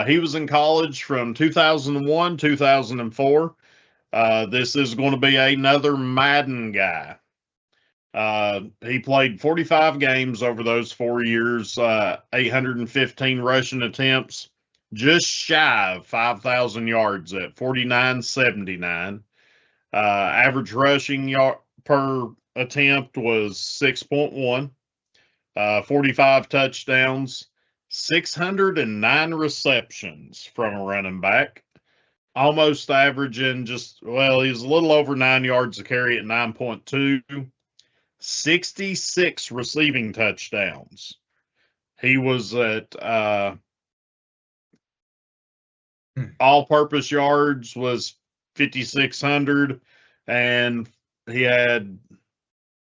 He was in college from 2001, 2004. This is going to be another Madden guy. He played 45 games over those 4 years, 815 rushing attempts, just shy of 5,000 yards at 4,979. Average rushing yard per attempt was 6.1, 45 touchdowns, 609 receptions from a running back. Almost averaging he's a little over 9 yards a carry at 9.2, 66 receiving touchdowns. He was at all-purpose yards was 5,600, and he had,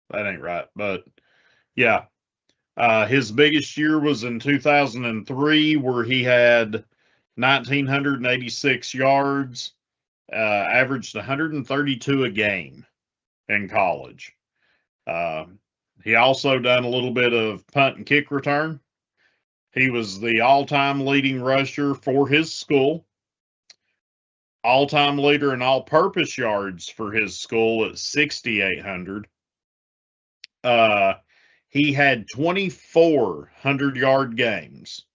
that ain't right, but yeah. His biggest year was in 2003, where he had 1,986 yards, averaged 132 a game in college. He also done a little bit of punt and kick return. He was the all-time leading rusher for his school. All-time leader in all-purpose yards for his school at 6,800. He had 24 100-yard games.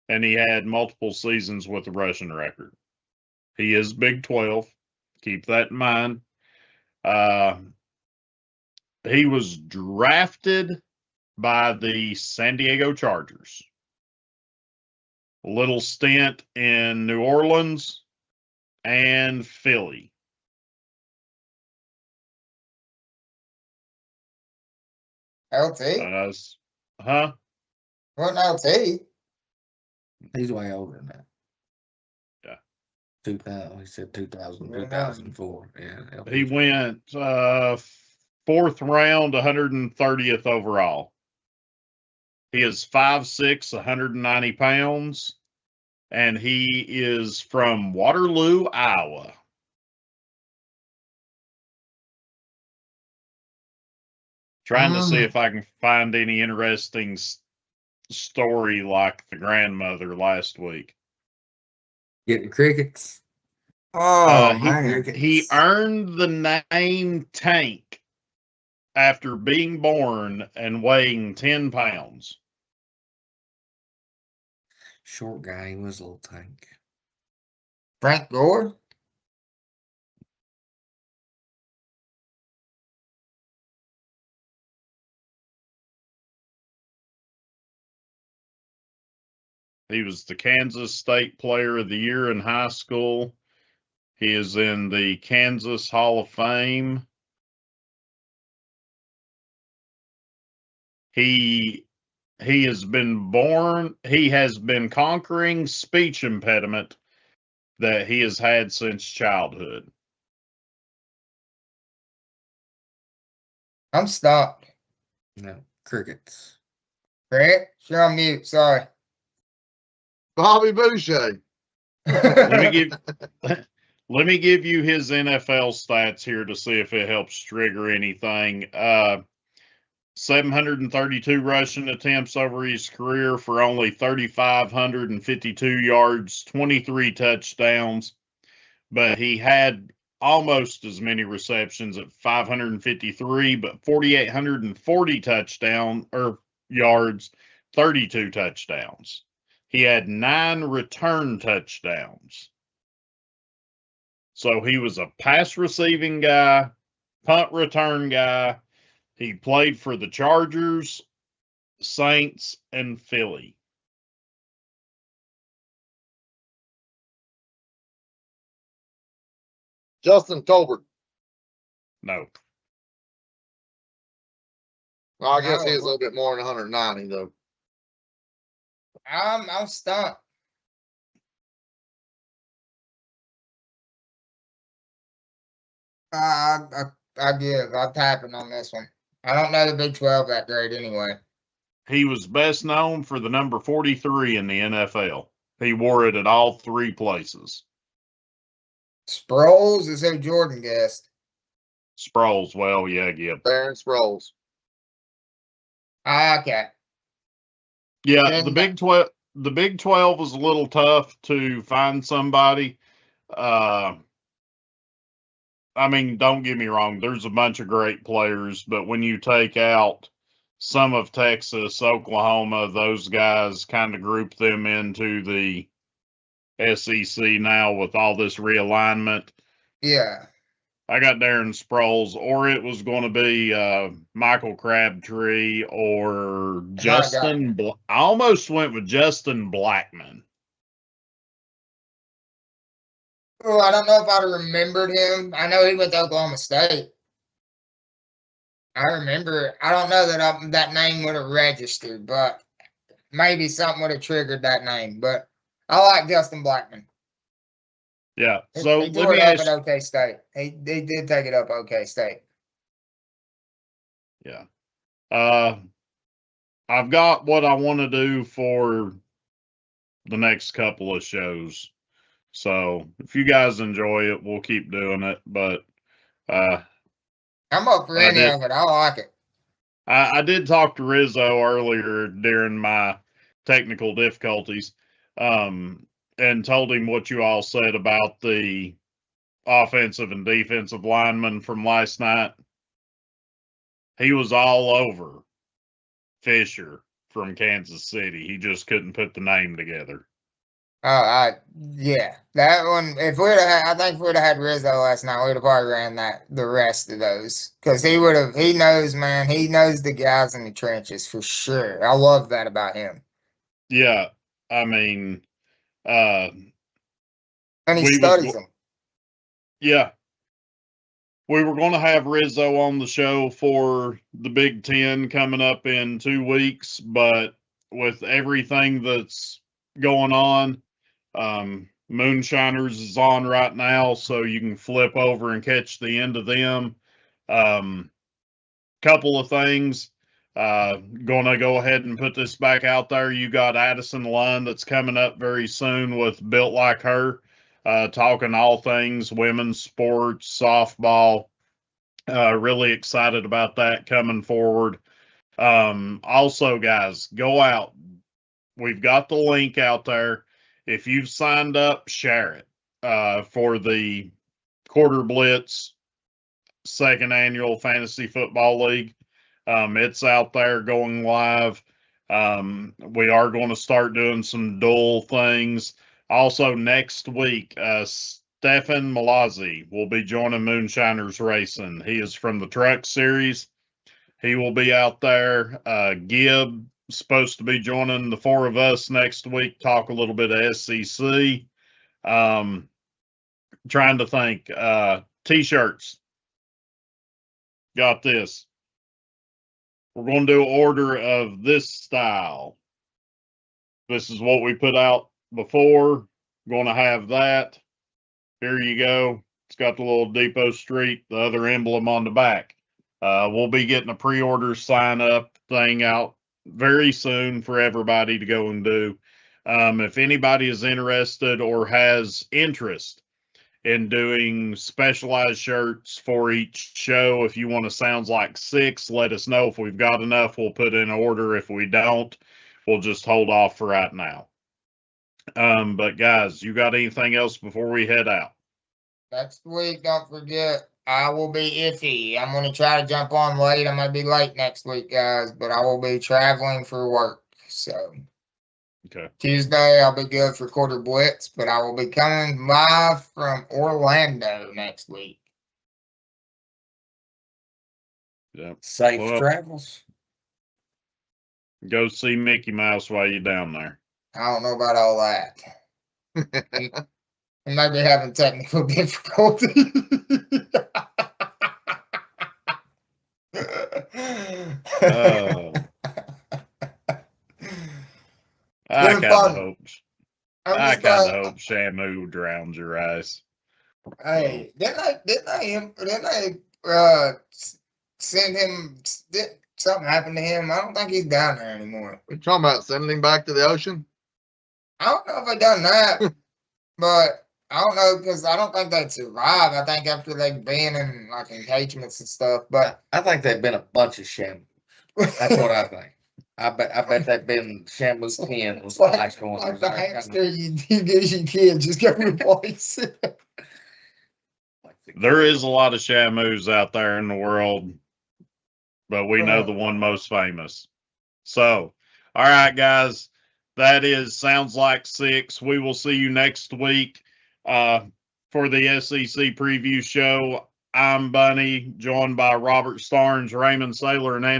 And he had multiple seasons with a rushing record. He is Big 12. Keep that in mind. He was drafted by the San Diego Chargers. a little stint in New Orleans and Philly. LT? Huh? Wasn't LT? He's way older than that. Yeah. 2000. He said 2000, Yeah. 2004. Yeah. He went 4th round, 130th overall. He is 5'6", 190 pounds, and he is from Waterloo, Iowa. Trying to see if I can find any interesting story like the grandmother last week. Getting crickets. Oh, He earned the name Tank after being born and weighing 10 pounds. Short guy, he was a little tank. Frank Gore? He was the Kansas State Player of the Year in high school. He is in the Kansas Hall of Fame. He has been conquering speech impediment that he has had since childhood. I'm stopped. No, crickets. Grant, you're on mute. Sorry. Bobby Boucher. Let me give you his NFL stats here to see if it helps trigger anything. 732 rushing attempts over his career for only 3,552 yards, 23 touchdowns, but he had almost as many receptions at 553, but 4,840 yards, 32 touchdowns. He had 9 return touchdowns. So he was a pass receiving guy, punt return guy. He played for the Chargers, Saints, and Philly. Justin Tolbert. No. Well, I guess he is a little bit more than 190 though. I'm stumped. I give. I'm tapping on this one. I don't know the Big 12 that great anyway. He was best known for the number 43 in the NFL. He wore it at all 3 places. Sproles is who Jordan guessed. Sproles, well, yeah, Gib. Darren Sproles. Okay. Yeah, Then the Big 12. The Big 12 was a little tough to find somebody. I mean, don't get me wrong. There's a bunch of great players, but when you take out some of Texas, Oklahoma, those guys kind of group them into the SEC now with all this realignment. Yeah. I got Darren Sproles, or it was going to be Michael Crabtree or Justin. I almost went with Justin Blackman. Oh, I don't know if I'd have remembered him. I know he went to Oklahoma State. I remember. I don't know that that name would have registered, but maybe something would have triggered that name. But I like Justin Blackman. Yeah. So he tore it up at OK State. He did take it up OK State. Yeah. I've got what I want to do for the next couple of shows. So if you guys enjoy it, we'll keep doing it. But I'm up for any of it. I like it. I did talk to Rizzo earlier during my technical difficulties, and told him what you all said about the offensive and defensive linemen from last night. He was all over Fisher from Kansas City. He just couldn't put the name together. Yeah, that one. If we'd have, I think if we'd have had Rizzo last night, we'd have probably ran the rest of those because he would have. He knows, man. He knows the guys in the trenches for sure. I love that about him. Yeah, I mean, And he we was studies go- them. Yeah. We were going to have Rizzo on the show for the Big Ten coming up in 2 weeks, but with everything that's going on, Moonshiners is on right now, so you can flip over and catch the end of them. Couple of things. Gonna go ahead and put this back out there. You got Addison Lund that's coming up very soon with Built Like Her, talking all things women's sports, softball. Really excited about that coming forward. Also, guys, go out. We've got the link out there. If you've signed up, share it for the Quarter Blitz second annual Fantasy Football League. It's out there going live. We are going to start doing some dual things. Also, next week, Stefan Malazzi will be joining Moonshiners Racing. He is from the Truck Series. He will be out there. Gibb supposed to be joining the four of us next week, talk a little bit of SEC. Trying to think. T-shirts. Got this. We're going to do an order of this style. This is what we put out before. Going to have that. Here you go. It's got the little Depot Street, the other emblem on the back. We'll be getting a pre-order sign up thing out very soon for everybody to go and do. If anybody is interested or has interest in doing specialized shirts for each show, if you want to Sounds Like Six, let us know. If we've got enough, we'll put in an order. If we don't, we'll just hold off for right now. But guys, you got anything else before we head out? Next week, don't forget, I will be iffy. I'm going to try to jump on late. I'm going to be late next week, guys, but I will be traveling for work. So Okay. Tuesday, I'll be good for Quarter Blitz, but I will be coming live from Orlando next week. Yeah. Safe Well, travels. Go see Mickey Mouse while you're down there. I don't know about all that. I might be having technical difficulty. Oh. I kind of hope. I kind of hope Shamu drowns your eyes. Hey, didn't I send him? Did something happen to him? I don't think he's down there anymore. We're talking about sending him back to the ocean. I don't know if I done that, but I don't know because I don't think they'd survive. I think after they've been in like engagements and stuff, but I think they've been a bunch of Shamu. That's what I think. I bet they've been Shamu 10 was like, nice ones. like the hamster you gives your kid, just go replace it. There is a lot of Shamus out there in the world, but we know the one most famous. So, all right, guys, that is Sounds Like Six. We will see you next week for the SEC preview show. I'm Bunny, joined by Robert Starnes, Raymond Saylor, and Andrew